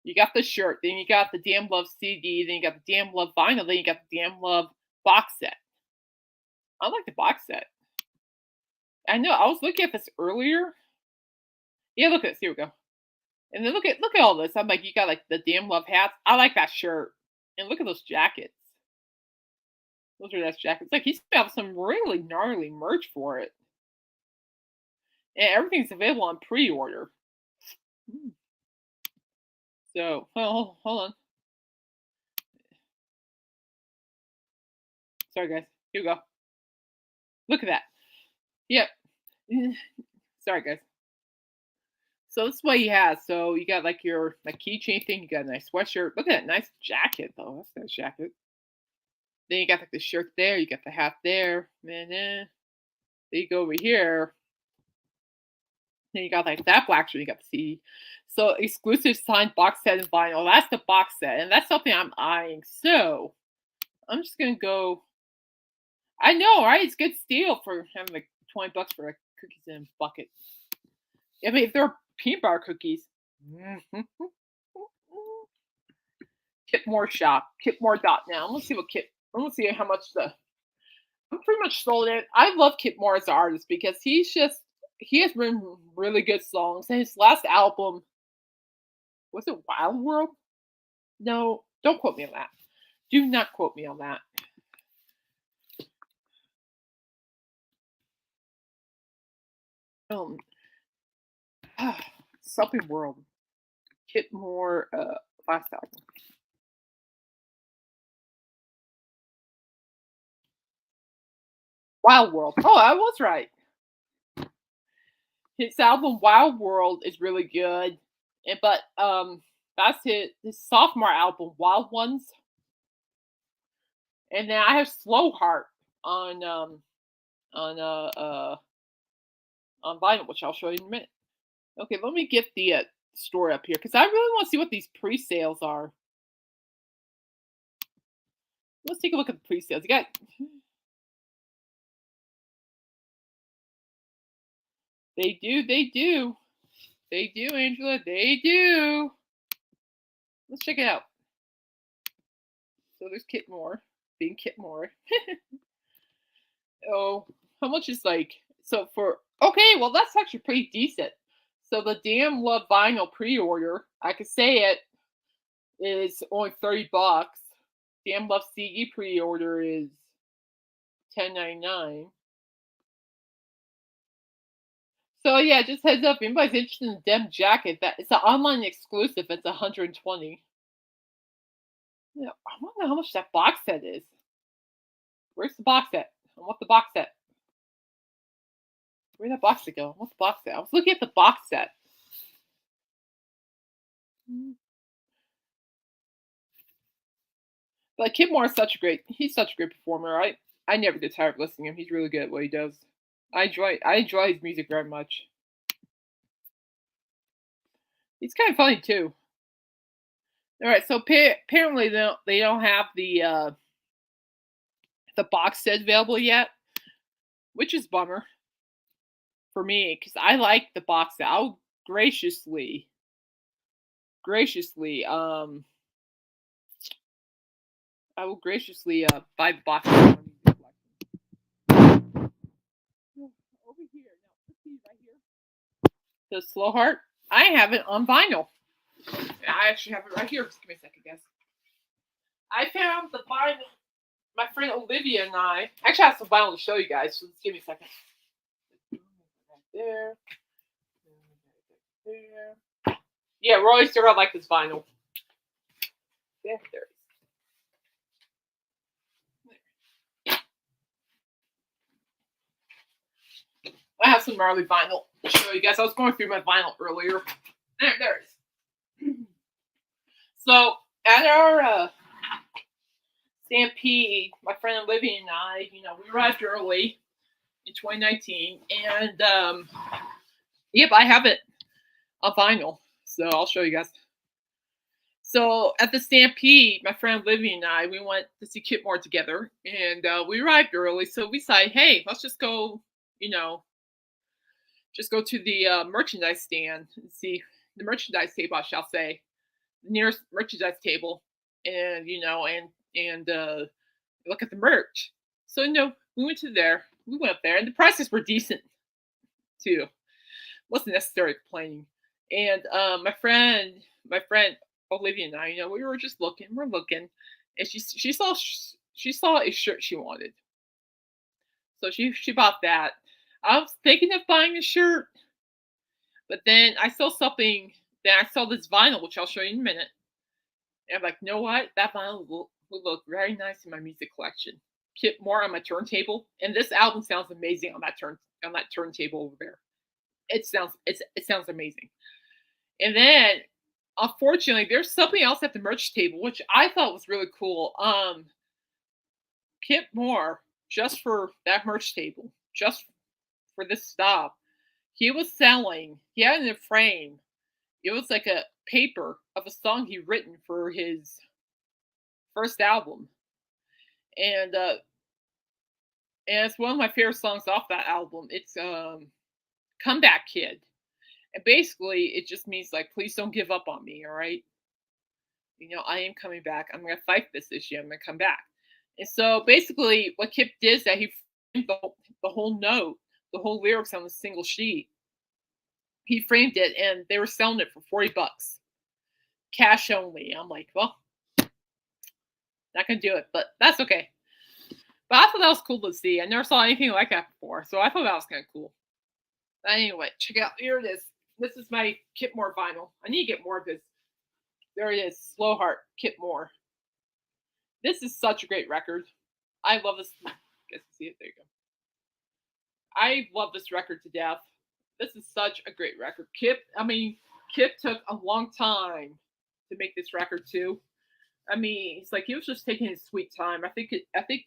the shirt, then you got the Damn Love CD, then you got the Damn Love vinyl, then you got the Damn Love box set. I like the box set. I know. I was looking at this earlier. Yeah, look at this. Here we go. And then look at all this. I'm like, you got like the Damn Love hats. I like that shirt. And look at those jackets. Those are nice jackets. Like he's got some really gnarly merch for it. And everything's available on pre-order. So, well, hold on. Sorry, guys. Here we go. Look at that. Yep. Sorry, guys. So this is what he has. So you got like your keychain thing. You got a nice sweatshirt. Look at that nice jacket, though. That's a nice jacket. Then you got like the shirt there. You got the hat there. And then you go over here. Then you got like that black shirt. You got the CD. So exclusive signed box set and vinyl. That's the box set, and that's something I'm eyeing. So I'm just gonna go. I know, right? It's a good steal for having like $20 for like cookies in a bucket. I mean, if they're peanut butter cookies. Kip Moore shop. KipMoore.now. Let's see what Let's see how much I'm pretty much sold it. I love Kip Moore as an artist because he's just he has written really good songs. And his last album, was it Wild World? No, don't quote me on that. Do not quote me on that. Um, something World. Kip Moore, last album. Wild World. Oh, I was right. His album Wild World is really good, and but that's his sophomore album Wild Ones, and then I have Slow Heart on on uh uh on vinyl, which I'll show you in a minute. Okay, let me get the story up here because I really want to see what these pre-sales are. Let's take a look at the pre-sales. You got they do, they do, Angela, they do. Let's check it out. So there's Kip Moore, being Kip Moore. Oh, how much is like so for okay, well that's actually pretty decent. So the Damn Love vinyl pre-order, I could say it, is only $30. Damn Love CD pre-order is $10.99. So yeah, just heads up, if anybody's interested in the Dem jacket, that it's an online exclusive, it's 120. Yeah, I wonder how much that box set is. Where's the box set? I want the box set. Where'd that box set go? I want the box set. I was looking at the box set. But Kid Moore is he's such a great performer. I never get tired of listening to him. He's really good at what he does. I enjoy his music very much. He's kind of funny too. All right, so apparently they don't have the box set available yet, which is a bummer for me because I like the box set. I'll graciously I will graciously buy the box set. Over here, now let's see right here. The Slow Heart. I have it on vinyl. I actually have it right here. Just give me a second, guys. I found the vinyl. My friend Olivia and I actually have some vinyl to show you guys. So just give me a second. Right there. There. Yeah, Roy still got like this vinyl. There. I have some Marley vinyl to show you guys. I was going through my vinyl earlier. There it is. So at our Stampede, my friend Olivia and I, we arrived early in 2019, and yep, I have it on vinyl. So I'll show you guys. So at the Stampede, my friend Olivia and I, we went to see Kip Moore together, and we arrived early. So we decided, hey, let's just go, just go to the merchandise stand and see the merchandise table, I shall say, the nearest merchandise table, and look at the merch. So we went we went up there, and the prices were decent too. Wasn't necessarily complaining. And my friend Olivia and I, we were just we're looking, and she saw a shirt she wanted, so she bought that. I was thinking of buying a shirt, but then I saw something. Then I saw this vinyl, which I'll show you in a minute. And I'm like, you know what? That vinyl will look very nice in my music collection. Kip Moore on my turntable, and this album sounds amazing on that turntable over there. It sounds amazing. And then, unfortunately, there's something else at the merch table, which I thought was really cool. Kip Moore, just for that merch table, just for this stop, he had in a frame, it was like a paper of a song he written for his first album. And it's one of my favorite songs off that album. It's Comeback Kid. And basically it just means like, please don't give up on me, all right? I am coming back. I'm gonna fight this issue. I'm gonna come back. And so basically what Kip did is that he framed the whole note, the whole lyrics on a single sheet. He framed it, and they were selling it for $40, cash only. I'm like, well, not gonna do it, but that's okay. But I thought that was cool to see. I never saw anything like that before, so I thought that was kind of cool. But anyway, check out, here it is. This is my Kip Moore vinyl. I need to get more of this. There it is, Slow Heart, Kip Moore. This is such a great record. I love this. I guess you see it. There you go. I love this record to death. This is such a great record. Kip took a long time to make this record too. I mean, it's like he was just taking his sweet time. I think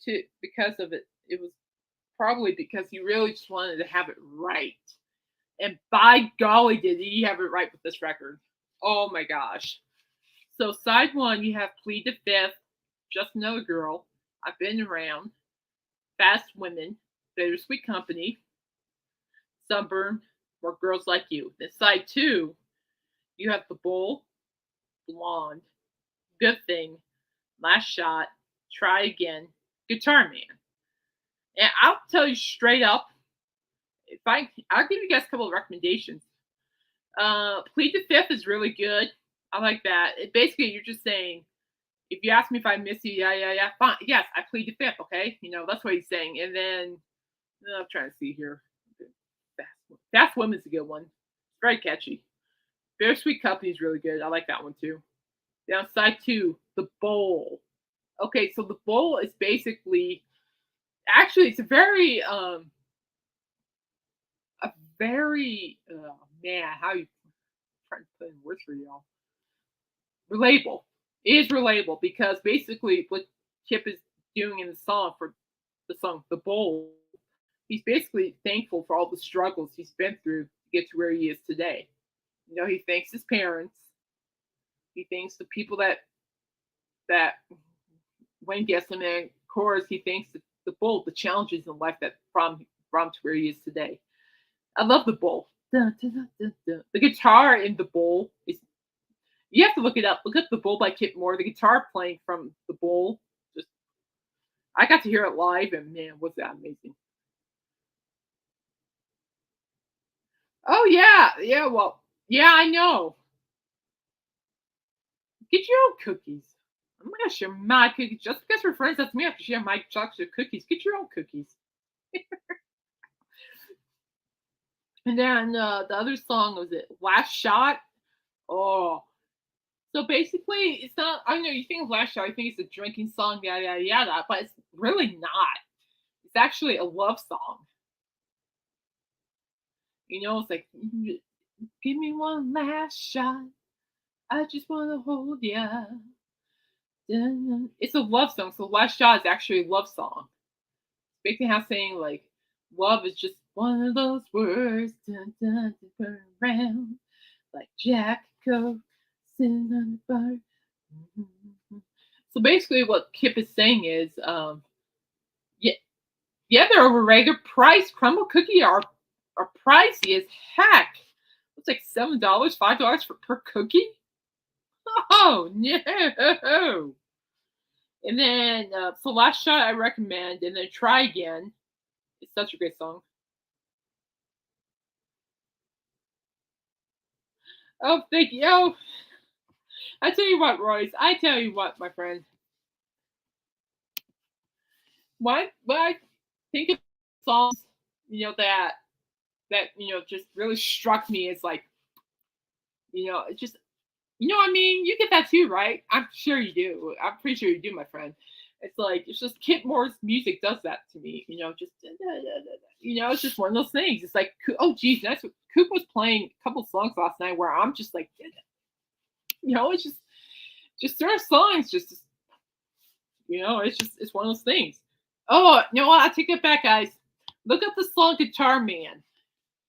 too, because of it, it was probably because he really just wanted to have it right. And by golly, did he have it right with this record? Oh my gosh! So side one, you have Plead the Fifth, Just Another Girl, I've Been Around, Fast Women, Bittersweet Company, Sunburn, More Girls Like You. Then side two, you have The Bull, Blonde, Good Thing, Last Shot, Try Again, Guitar Man. And I'll tell you straight up, I'll give you guys a couple of recommendations. Plead the Fifth is really good. I like that. Basically, you're just saying, if you ask me if I miss you, yeah, fine. Yes, I plead the fifth, okay? That's what he's saying. And then, I'm trying to see here. Fast Woman's a good one. It's very catchy. Bittersweet Company is really good. I like that one too. Down side two, The Bowl. Okay, so The Bowl is basically, actually, it's a very, man, how you, I'm trying to put in words for y'all. Relatable. It is relatable because basically what Kip is doing in the song for the song The Bowl, he's basically thankful for all the struggles he's been through to get to where he is today. He thanks his parents. He thanks the people that went against him, and of course he thanks the challenges in life that from to where he is today. I love The Bowl. Dun, dun, dun, dun, dun. The guitar in The Bowl is, you have to look it up. Look up The Bowl by Kip Moore. The guitar playing from The Bowl, just, I got to hear it live, and man, was that amazing. Oh yeah, yeah. Well, yeah, I know. Get your own cookies. I'm gonna share my cookies just because we're friends. That's me. I have to share my chocolate cookies. Get your own cookies. And then the other song was it Last Shot. Oh, so basically, it's not. I know you think of Last Shot, you think it's a drinking song, yada yada yada, but it's really not. It's actually a love song. It's like, give me one last shot. I just want to hold ya. It's a love song. So Last Shot is actually a love song. Basically, how saying like, love is just one of those words. Dun, dun, dun, burn around like Jack Coke sitting on the bar. Mm-hmm. So basically, what Kip is saying is, yeah, yeah, they're over regular price. Crumble cookie are pricey as heck. It's like $7, $5 per cookie. Oh no! And then so Last Shot I recommend, and then Try Again. It's such a great song. Oh, thank you. Oh, I tell you what, Royce. I tell you what, my friend. What I think of songs, that just really struck me is like, it's just, I mean, you get that too, right? I'm sure you do. I'm pretty sure you do, my friend. It's like, it's just Kip Moore's music does that to me, just, it's just one of those things. It's like, oh, geez, that's what Coop was playing a couple songs last night where I'm just like, it's just certain songs, it's one of those things. Oh, you know what? I take it back, guys. Look up the song Guitar Man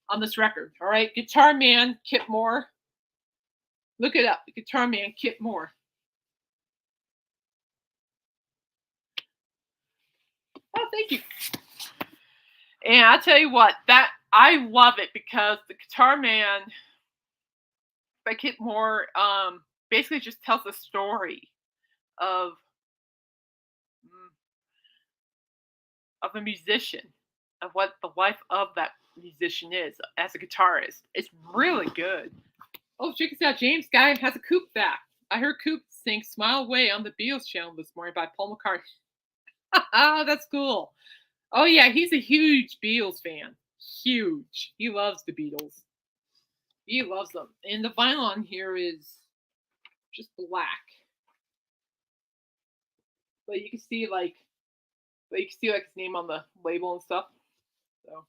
on this record, all right? Guitar Man, Kip Moore. Look it up. Guitar Man, Kip Moore. Oh, thank you. And I tell you what, that I love it because the Guitar Man by Kip Moore basically just tells a story of a musician of what the life of that musician is as a guitarist. It's really good. Oh, check this out. James Guy has a Coop fact. I heard Coop sing Smile Away on the Beatles channel this morning by Paul McCartney. Oh, that's cool. Oh, yeah, he's a huge Beatles fan. Huge. He loves the Beatles. He loves them. And the vinyl on here is just black. But you can see like his name on the label and stuff. So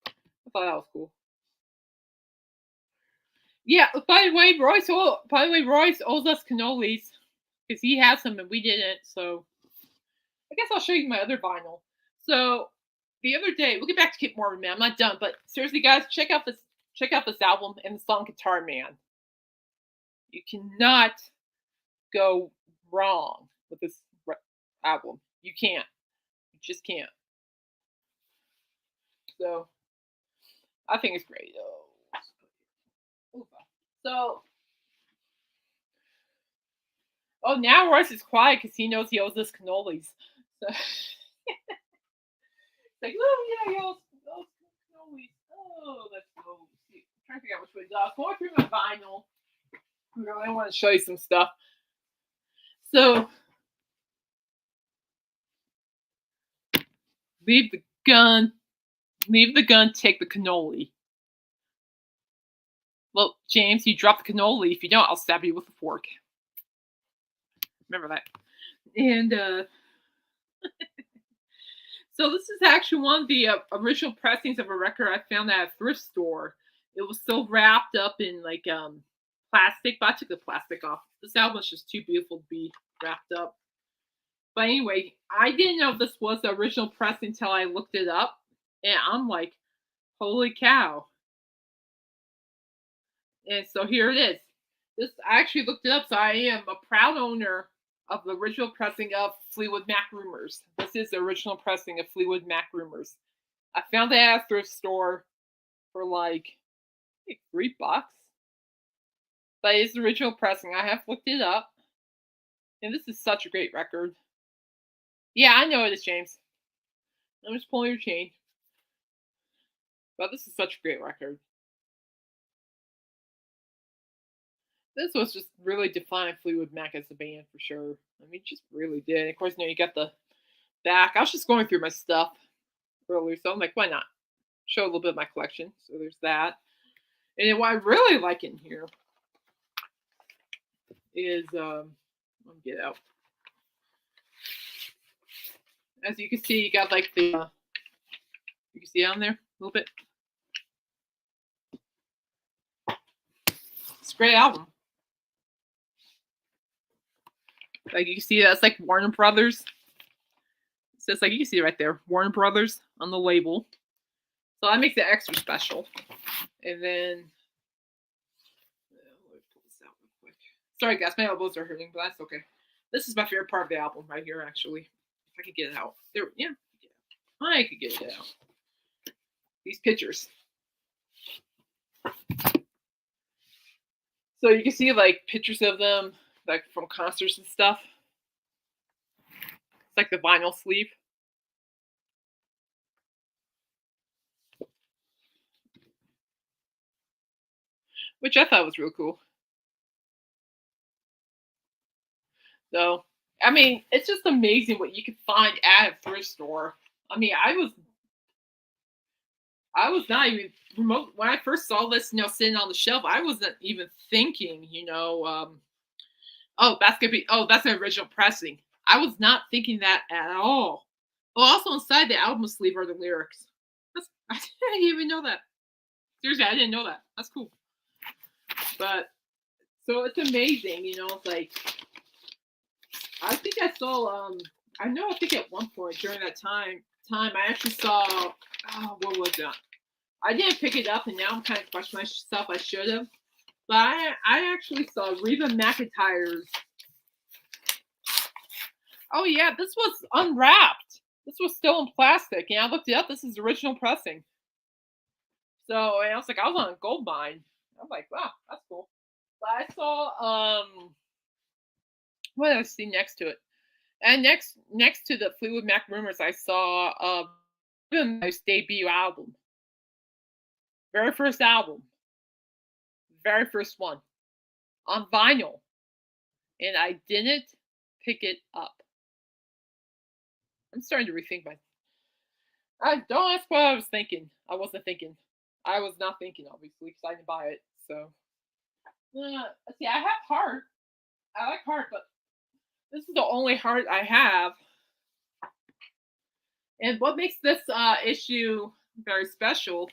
I thought that was cool. Yeah, by the way, Royce owes us cannolis because he has some and we didn't. So I guess I'll show you my other vinyl. So the other day, we'll get back to Kip Moore, man. I'm not done, but seriously, guys, check out this album and the song Guitar Man. You cannot go wrong with this album. You can't. You just can't. So I think it's great. So now Royce is quiet because he knows he owes us cannolis. So it's like, oh yeah, he owes cannolis. Oh, let's go. See, I'm trying to figure out which way to go. I was going through my vinyl. I want to show you some stuff. So leave the gun, take the cannoli. Well, James, you dropped the cannoli. If you don't, I'll stab you with a fork. Remember that. And so this is actually one of the original pressings of a record I found at a thrift store. It was still wrapped up in like plastic, but I took the plastic off. This album is just too beautiful to be wrapped up. But anyway, I didn't know this was the original pressing until I looked it up. And I'm like, holy cow. And so here it is. I actually looked it up, so I am a proud owner of the original pressing of Fleetwood Mac Rumors. This is the original pressing of Fleetwood Mac Rumors. I found it at a thrift store for like $3. But it's the original pressing. I have looked it up. And this is such a great record. Yeah, I know it is, James. I'm just pulling your chain. But this is such a great record. This was just really defined Fleetwood Mac as a band for sure. I mean, just really did. Of course, you got the back. I was just going through my stuff earlier, so I'm like, why not? Show a little bit of my collection. So there's that. And then what I really like in here is, let me get out. As you can see, you got like the, you can see down there a little bit. It's a great album. Like you can see, that's like Warner Brothers. It says like you can see right there, Warner Brothers on the label. So that makes it extra special. And then, let me pull this out real quick. Sorry guys, my elbows are hurting, but that's okay. This is my favorite part of the album right here, actually. If I could get it out. There, yeah. I could get it out. These pictures. So you can see like pictures of them, like from concerts and stuff. It's like the vinyl sleeve. Which I thought was real cool. So, I mean, it's just amazing what you can find at a thrift store. I mean, I was not even remote when I first saw this, sitting on the shelf. I wasn't even thinking, oh, that's gonna be, oh, that's an original pressing. I was not thinking that at all. Oh, also inside the album sleeve are the lyrics. I didn't even know that. Seriously, I didn't know that. That's cool. But so it's amazing, it's like I think I saw I think at one point during that time I actually saw what was that? I didn't pick it up and now I'm kind of questioning myself, I should have. But I actually saw Reba McEntire's. Oh yeah, this was unwrapped. This was still in plastic. And I looked it up. This is original pressing. So and I was like, I was on a gold mine. I'm like, wow, that's cool. But I saw what did I see next to it? And next to the Fleetwood Mac Rumors, I saw My debut album, very first album, very first one on vinyl, and I didn't pick it up. I'm starting to rethink my. I don't ask what I was thinking. I wasn't thinking. I was not thinking, obviously, because I didn't buy it. So, see, I have heart. I like heart, but this is the only heart I have. And what makes this issue very special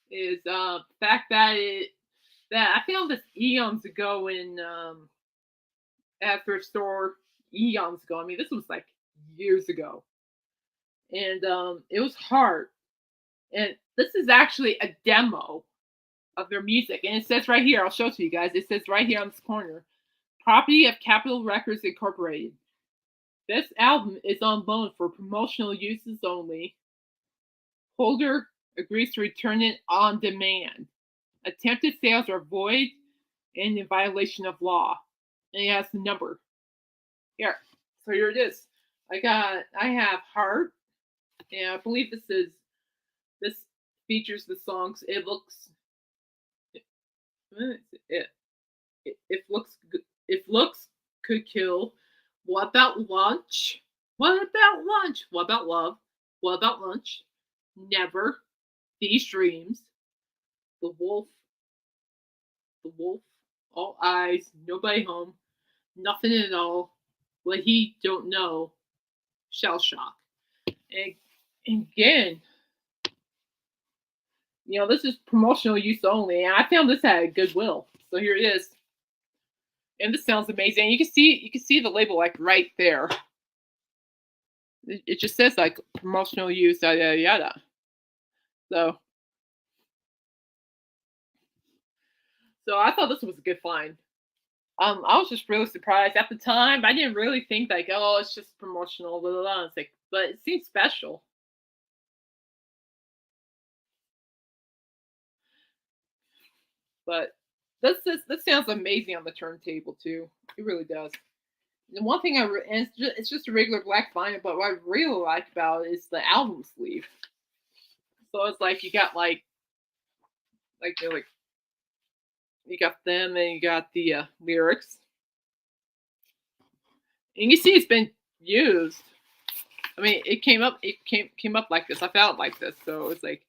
is the fact that I found this eons ago in at thrift store eons ago. I mean, this was like years ago, and it was hard. And this is actually a demo of their music, and it says right here. I'll show it to you guys. It says right here on this corner, property of Capitol Records Incorporated. This album is on loan for promotional uses only. Holder agrees to return it on demand. Attempted sales are void and in violation of law. And it has the number. Here. So here it is. I have Heart. And I believe this features the songs It Looks it if looks good if looks could kill. What about lunch? What about lunch? What about love? What about lunch? Never. These dreams. The wolf. The wolf. All eyes. Nobody home. Nothing at all. What he don't know. Shell shock. And again, this is promotional use only. And I found this at Goodwill. So here it is. And this sounds amazing. You can see the label like right there. It just says like promotional use, yada yada yada. So I thought this was a good find. I was just really surprised at the time. I didn't really think like, oh, it's just promotional, blah, blah, blah. It's like, but it seems special. But this sounds amazing on the turntable too. It really does. The one thing and it's just a regular black vinyl, but what I really like about it is the album sleeve. So it's like you got like you got them and you got the lyrics. And you see it's been used. I mean, it came up like this. I found it like this, so it's like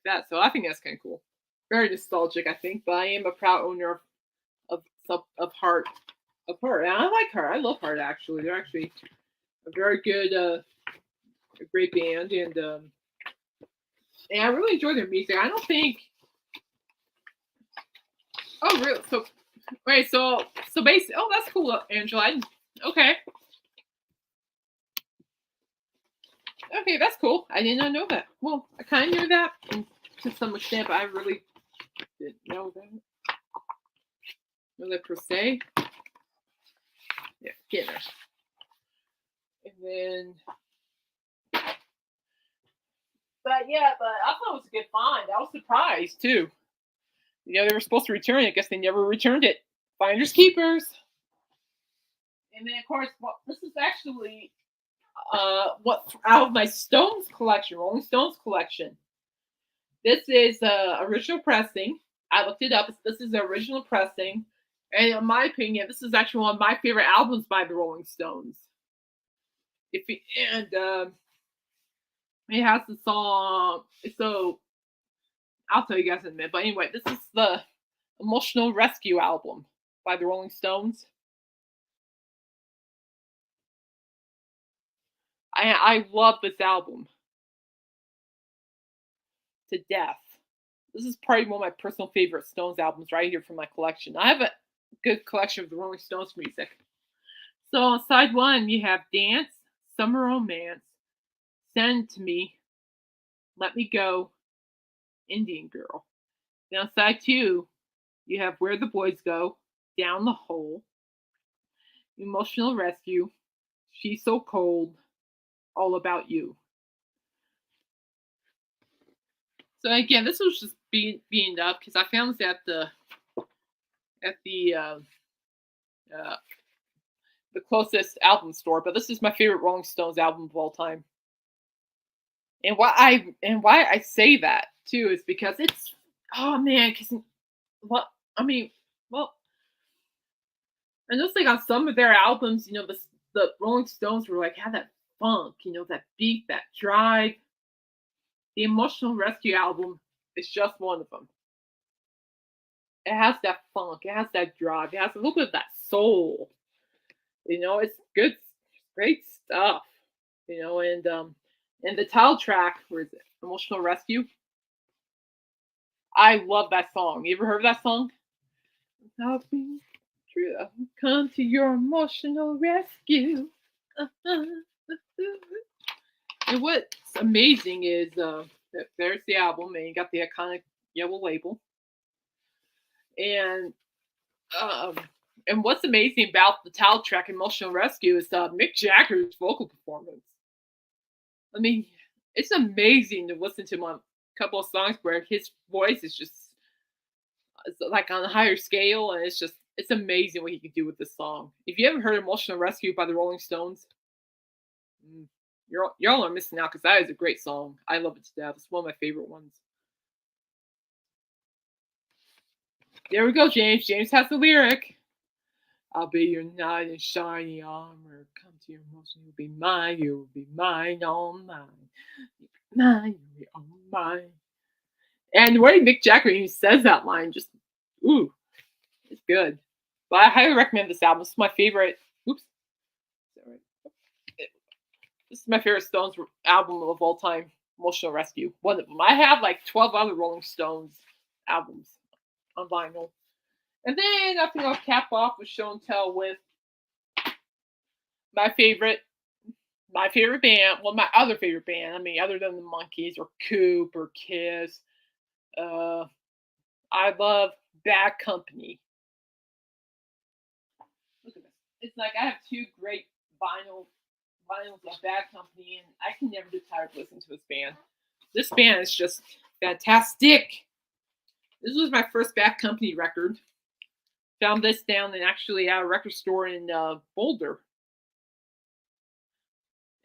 that. So I think that's kind of cool. Very nostalgic, I think. But I am a proud owner of Heart. Of Heart, and I like Heart. I love Heart. Actually, they're actually a very good, a great band, and I really enjoy their music. I don't think. Oh, really? So, wait. So basically, oh, that's cool, Angela. Okay. Okay, that's cool. I did not know that. Well, I kind of knew that to some extent, but I really didn't know that. Know that per se. Yeah, get there. And then, but I thought it was a good find. I was surprised too. They were supposed to return it. I guess they never returned it. Finders keepers. And then, of course, this is actually what out of my Stones collection, Rolling Stones collection. This is original pressing. I looked it up. This is the original pressing, and in my opinion, this is actually one of my favorite albums by the Rolling Stones. It has the song. So I'll tell you guys in a minute. But anyway, this is the Emotional Rescue album by the Rolling Stones. I love this album to death. This is probably one of my personal favorite Stones albums right here from my collection. I have a good collection of the Rolling Stones music. So on side one, you have Dance, Summer Romance, Send to Me, Let Me Go, Indian Girl. Then on side two, you have Where the Boys Go, Down the Hole, Emotional Rescue, She's So Cold, All About You. So again, this was just being up because I found this at the the closest album store, but this is my favorite Rolling Stones album of all time. And why I say that too is because it's, oh man, because what I mean, well, and just like on some of their albums, the Rolling Stones were like had that funk, that beat, that drive. The Emotional Rescue album is just one of them. It has that funk, it has that drive, it has a little bit of that soul. It's good, great stuff. And the title track, where is it? Emotional Rescue. I love that song. You ever heard of that song? I'll be true. I'll come to your emotional rescue. And what's amazing is that there's the album, and you got the iconic yellow label. And um, and what's amazing about the title track, Emotional Rescue, is Mick Jagger's vocal performance. I mean, it's amazing to listen to him on a couple of songs where his voice is just it's like on a higher scale, and it's amazing what he can do with this song. If you haven't heard "Emotional Rescue" by the Rolling Stones, y'all are missing out because that is a great song. I love it to death. It's one of my favorite ones. There we go, James. James has the lyric. I'll be your knight in shiny armor. Come to your emotion, you'll be mine. You'll be mine, all mine. You'll be mine, you'll be all mine. And the way Mick Jagger even says that line, just ooh, it's good. But I highly recommend this album. It's my favorite. Oops, sorry. This is my favorite Stones album of all time. Emotional Rescue, one of them. I have like 12 other Rolling Stones albums on vinyl. And then I think I'll cap off with Show and Tell with my favorite band. Well, my other favorite band. I mean, other than the Monkees or Coop or Kiss. I love Bad Company. Look at this. It's like I have two great vinyls of Bad Company, and I can never get tired of listening to this band. This band is just fantastic. This was my first Bad Company record. Found this down in actually at a record store in Boulder.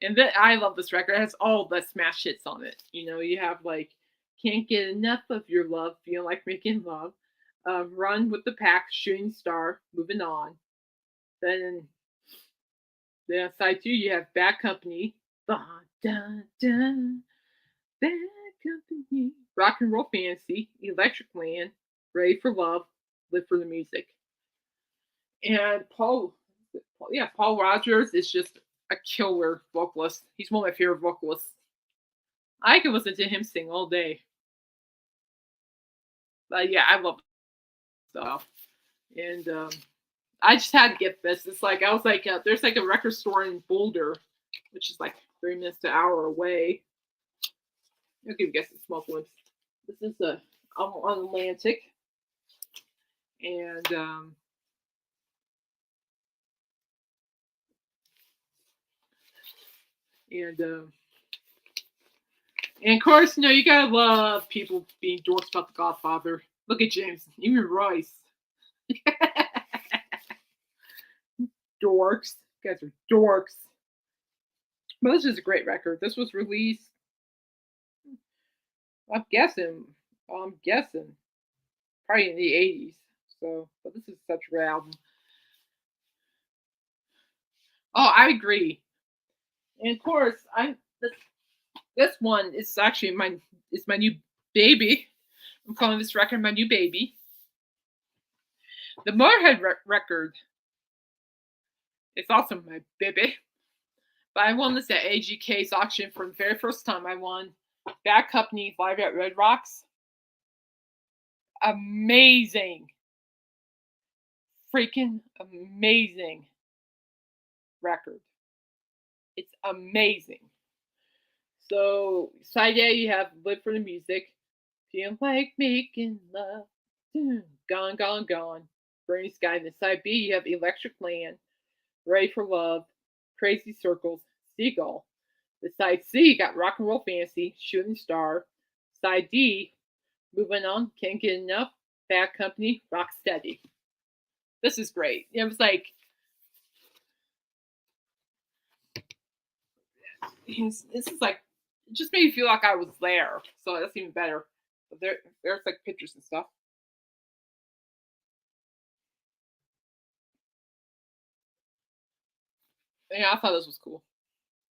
And I love this record. It has all the smash hits on it. You have like Can't Get Enough of Your Love, Feel Like Making Love, Run with the Pack, Shooting Star, Moving On. Then on side two, you have Bad Company, da, da, da, Bad Company, Rock and Roll Fantasy, Electric Land, Ready for Love, Live for the Music. And Paul Rogers is just a killer vocalist. He's one of my favorite vocalists. I can listen to him sing all day. But yeah, I love stuff. And I just had to get this. It's like I was like, there's like a record store in Boulder, which is like 3 minutes to an hour away. I'll give you guys a small glimpse. This is on Atlantic, and and of course, you gotta love people being dorks about The Godfather. Look at James, even Royce. Dorks. You guys are dorks. But this is a great record. This was released, I'm guessing, probably in the 80s. So, but this is such a great album. Oh, I agree. And of course, this one is actually my new baby. I'm calling this record my new baby. The Motorhead record is also my baby. But I won this at AGK's auction for the very first time. I won Bad Company Live at Red Rocks. Amazing. Freaking amazing record. It's amazing. So, side A, you have Live for the Music. Feel like making love. Gone, gone, gone. Burning Sky. And the side B, you have Electric Land. Ready for Love. Crazy Circles. Seagull. The side C, you got Rock and Roll Fantasy. Shooting Star. Side D, Moving On. Can't Get Enough. Bad Company. Rock Steady. This is great. It was like, This is like it just made me feel like I was there, so that's even better. But there's like pictures and stuff. Yeah, I thought this was cool.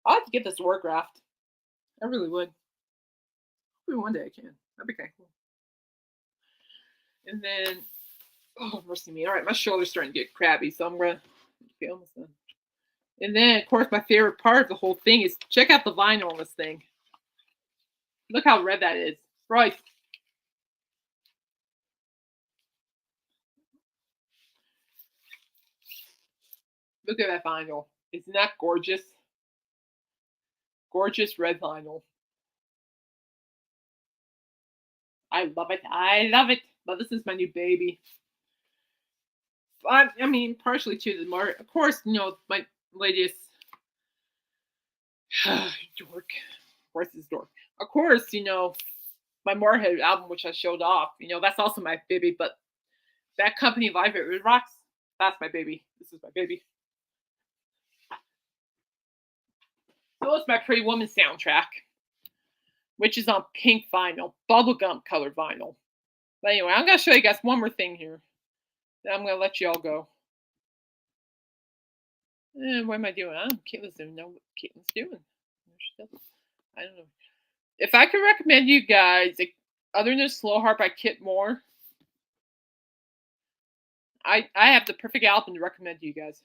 I'd like to get this autographed. I really would. Maybe one day I can. That'd be kind of cool. And then, oh mercy me! All right, my shoulder's starting to get crabby, so I'm gonna be almost done. And then, of course, my favorite part of the whole thing is check out the vinyl on this thing. Look how red that is. Right. Look at that vinyl. Isn't that gorgeous? Gorgeous red vinyl. I love it. I love it. But this is my new baby. I mean, partially to the more, of course, my latest dork. Of course, is dork. Of course, my Moorhead album, which I showed off. That's also my baby. But that company live at Red Rocks, that's my baby. This is my baby. So it's my Pretty Woman soundtrack, which is on pink vinyl, bubblegum colored vinyl. But anyway, I'm gonna show you guys one more thing here. Then I'm gonna let you all go. What am I doing? I don't. Caitlin's doing. Know what Caitlin's doing. I don't know. If I could recommend you guys, like, other than Slow Heart by Kip Moore, I have the perfect album to recommend to you guys.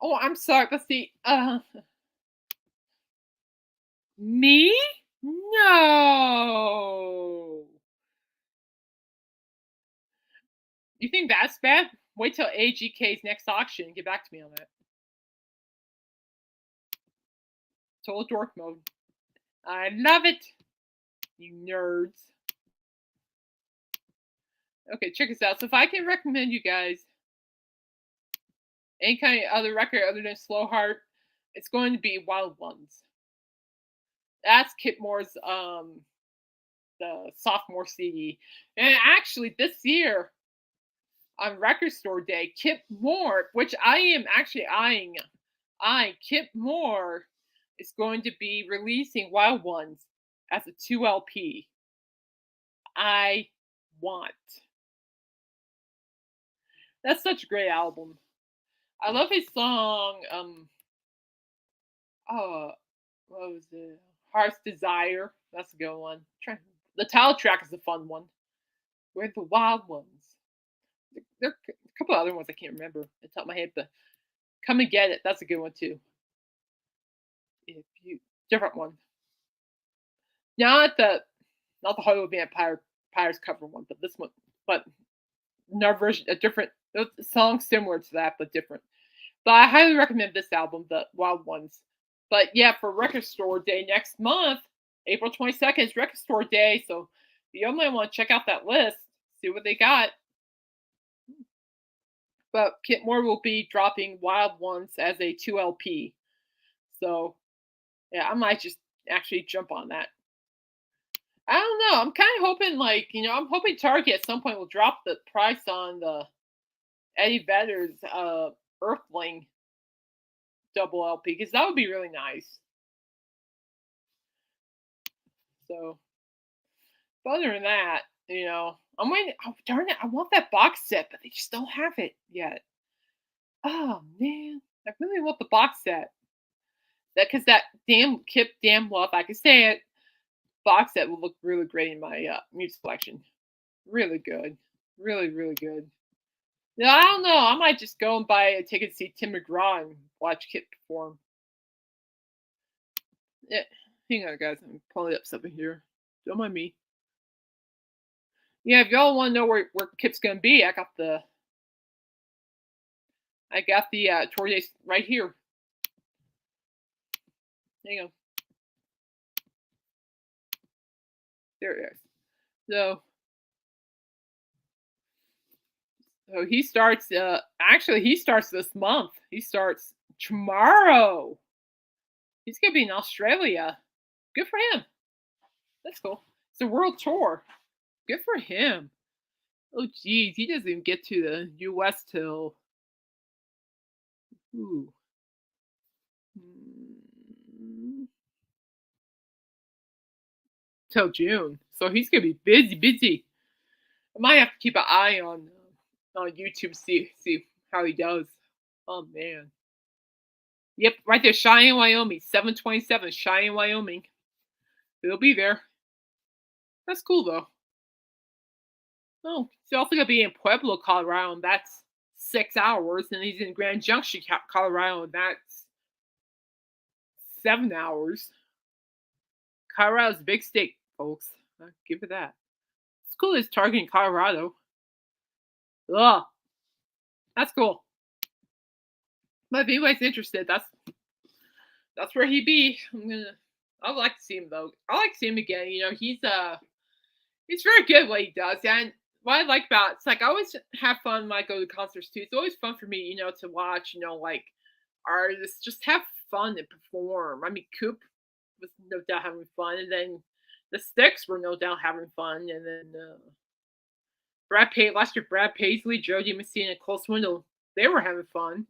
Oh, I'm sorry, but see, me? No. You think that's bad? Wait till AGK's next auction and get back to me on that. Total dork mode. I love it. You nerds. Okay, check this out. So if I can recommend you guys any kind of other record other than Slow Heart, it's going to be Wild Ones. That's Kip Moore's the sophomore CD. And actually this year on Record Store Day, Kip Moore, which I am actually eyeing, Kip Moore is going to be releasing Wild Ones as a 2 LP. I want. That's such a great album. I love his song, oh, what was it? Heart's Desire. That's a good one. The title track is a fun one. We're the Wild Ones. There are a couple other ones I can't remember at the top of my head, but Come and Get It. That's a good one too. If you different one. Not the Hollywood Vampires cover one, but this one. But another version, a different song similar to that, but different. But I highly recommend this album, The Wild Ones. But yeah, for Record Store Day next month, April 22nd is Record Store Day. So you might want to check out that list, see what they got. But Kip Moore will be dropping Wild Ones as a 2 LP. So yeah, I might just actually jump on that. I don't know. I'm kind of hoping, like, I'm hoping Target at some point will drop the price on the Eddie Vedder's Earthling double LP because that would be really nice. So, but other than that, I'm waiting. Oh, darn it! I want that box set, but they just don't have it yet. Oh man, I really want the box set. Because that damn Kip damn love, I can say it. Box set will look really great in my music collection. Really good, really good. Yeah, I don't know. I might just go and buy a ticket to see Tim McGraw and watch Kip perform. Yeah, hang on, guys. I'm pulling up something here. Don't mind me. Yeah, if y'all want to know where Kip's gonna be, I got the tour dates right here. Hang on. There it is. So he starts. Actually, he starts this month. He starts tomorrow. He's gonna be in Australia. Good for him. That's cool. It's a world tour. Good for him. Oh, geez, he doesn't even get to the U.S. till. Ooh. till June. So he's gonna be busy. I might have to keep an eye on YouTube, see how he does. Oh man. Yep, right there, Cheyenne, Wyoming, 727, Cheyenne, Wyoming. He'll be there. That's cool though. Oh, he's also gonna be in Pueblo, Colorado, and that's 6 hours, and he's in Grand Junction, Colorado, and that's 7 hours. Colorado's a big state, folks. I'll give it that. It's cool it's targeting Colorado. Ugh, that's cool. But if anybody's interested, that's where he be. I'd like to see him though. I like to see him again. You know, he's very good at what he does. And what I like about it's like I always have fun when I go to concerts too. It's always fun for me, to watch, like artists just have fun and perform. I mean, Coop was no doubt having fun, and then the Sticks were no doubt having fun, and then last year Brad Paisley, Jody Messina, and Cole Swindle, they were having fun.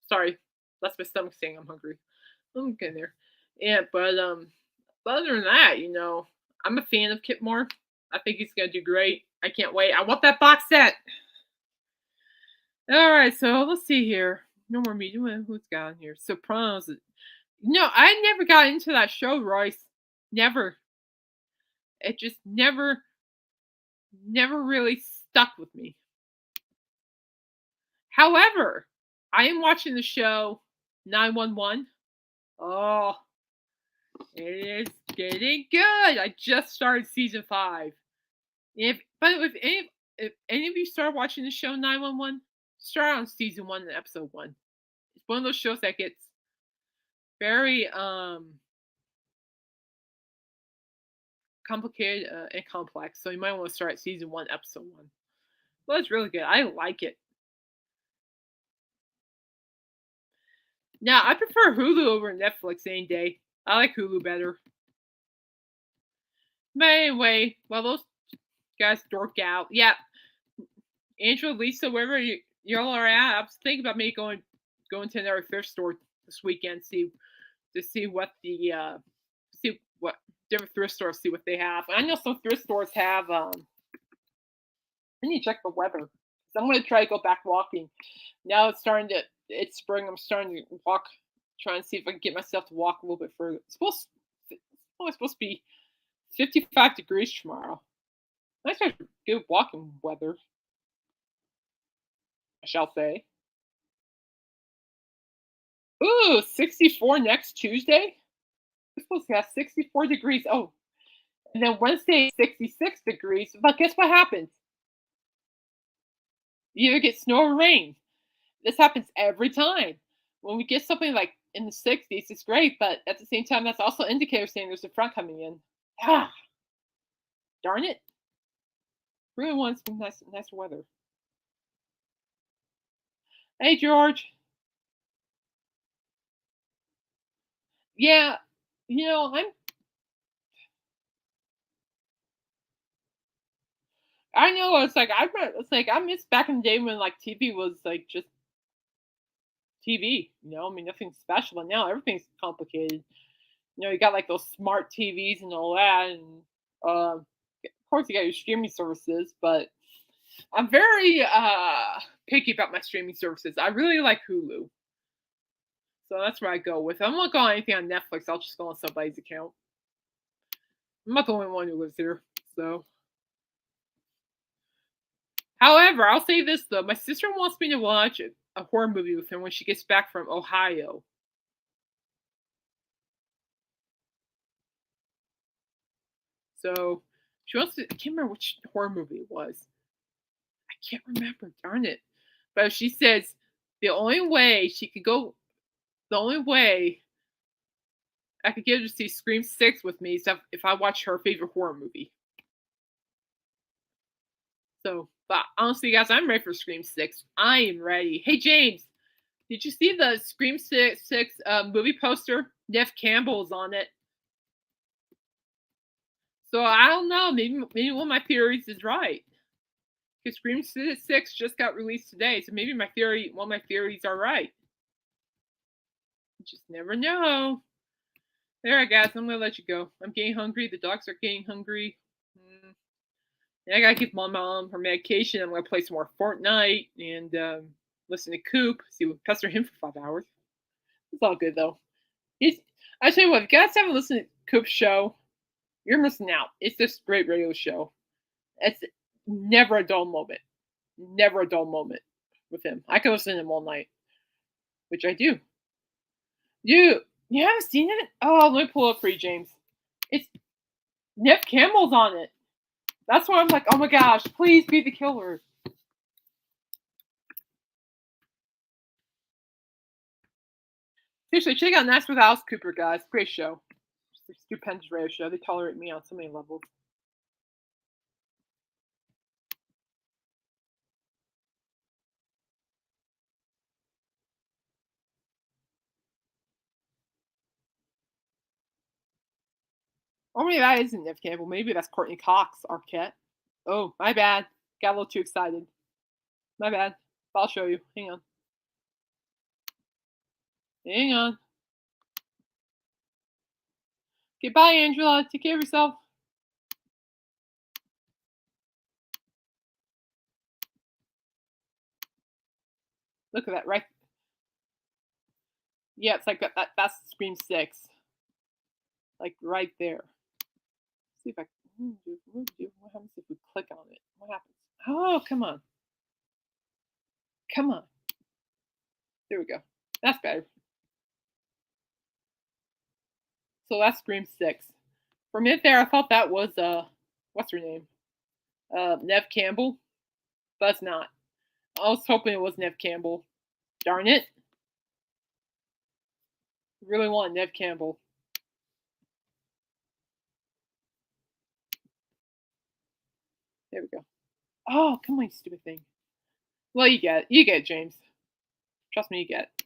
Sorry, that's my stomach saying I'm hungry. I'm getting there. Yeah, but other than that, I'm a fan of Kip Moore. I think he's gonna do great. I can't wait. I want that box set. All right, so let's see here. No more media. Who's got in here? Sopranos. No, I never got into that show, Royce. Never. It just never really stuck with me. However, I am watching the show 911. Oh, it is getting good. I just started season 5. If any of you start watching the show 911, start on season 1 and episode 1. It's one of those shows that gets very complicated and complex. So you might want to start at season 1, episode 1. Well, it's really good. I like it. Now, I prefer Hulu over Netflix any day. I like Hulu better. But anyway, well, those guys dork out. Yeah. Angela, Lisa, wherever y'all are at, I was thinking about me going to another thrift store this weekend, see what different thrift stores, see what they have. I know some thrift stores have. I need to check the weather. So I'm going to try to go back walking. Now it's spring. I'm starting to walk, trying to see if I can get myself to walk a little bit further. It's supposed to be 55 degrees tomorrow. Nice good walking weather, I shall say. Ooh, 64 next Tuesday. We're supposed to have 64 degrees. Oh, and then Wednesday, 66 degrees. But guess what happens? You either get snow or rain. This happens every time. When we get something like in the 60s, it's great, but at the same time, that's also an indicator saying there's a front coming in. Ah, darn it. Really want some nicer weather. Hey, George. Yeah, I know. I miss back in the day when like TV was like just TV. I mean, nothing special. But now everything's complicated. You got like those smart TVs and all that, and of course you got your streaming services. But I'm very picky about my streaming services. I really like Hulu, so that's where I go with. I'm not going on anything on Netflix. I'll just go on somebody's account. I'm not the only one who lives here, so. However, I'll say this though: my sister wants me to watch a horror movie with her when she gets back from Ohio. So she wants to. I can't remember which horror movie it was. I can't remember. Darn it! But she says the only way I could get her to see Scream 6 with me is if I watch her favorite horror movie. So, but honestly, guys, I'm ready for Scream 6. I am ready. Hey, James, did you see the Scream 6 movie poster? Nev Campbell's on it. So I don't know. Maybe one of my theories is right. Because Scream 6 just got released today, so maybe one of my theories are right. You just never know. All right, guys, I'm gonna let you go. I'm getting hungry. The dogs are getting hungry. And I gotta give my mom her medication. I'm gonna play some more Fortnite and listen to Coop. See, we pester him for 5 hours. It's all good though. He's. I tell you what, if you guys haven't listened to Coop's show, you're missing out. It's this great radio show. It's never a dull moment. Never a dull moment with him. I can listen to him all night, which I do. You haven't seen it? Oh, let me pull it up for you, James. It's Nev Campbell's on it. That's why I'm like, oh my gosh, please be the killer. Seriously, check out Nash with Alice Cooper, guys. Great show. It's a stupendous radio show. They tolerate me on so many levels. Or maybe that isn't Nev Campbell. Maybe that's Courtney Cox, Arquette. Oh, my bad. Got a little too excited. My bad. I'll show you. Hang on. Hang on. Okay, bye, Angela. Take care of yourself. Look at that, right? Yeah, it's like that's Scream 6. Like right there. See if I can. What happens if we click on it? What happens? Oh, come on. Come on. There we go. That's better. So that's Scream 6. For a minute there, I thought that was, what's her name? Nev Campbell. But it's not. I was hoping it was Nev Campbell. Darn it. I really want Nev Campbell. There we go. Oh, come on, you stupid thing. Well, you get it. You get it, James. Trust me, you get it.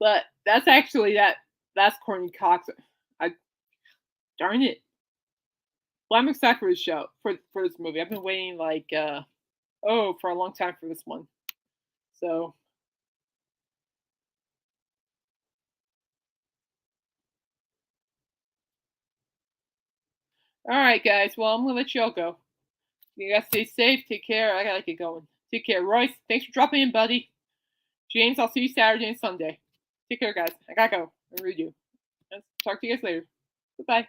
But that's actually that's Courtney Cox. Darn it. Well, I'm excited for this show, for this movie. I've been waiting like for a long time for this one. So all right, guys. Well, I'm gonna let you all go. You guys stay safe. Take care. I gotta get going. Take care, Royce. Thanks for dropping in, buddy. James, I'll see you Saturday and Sunday. Take care, guys. I gotta go. I really do. Talk to you guys later. Goodbye.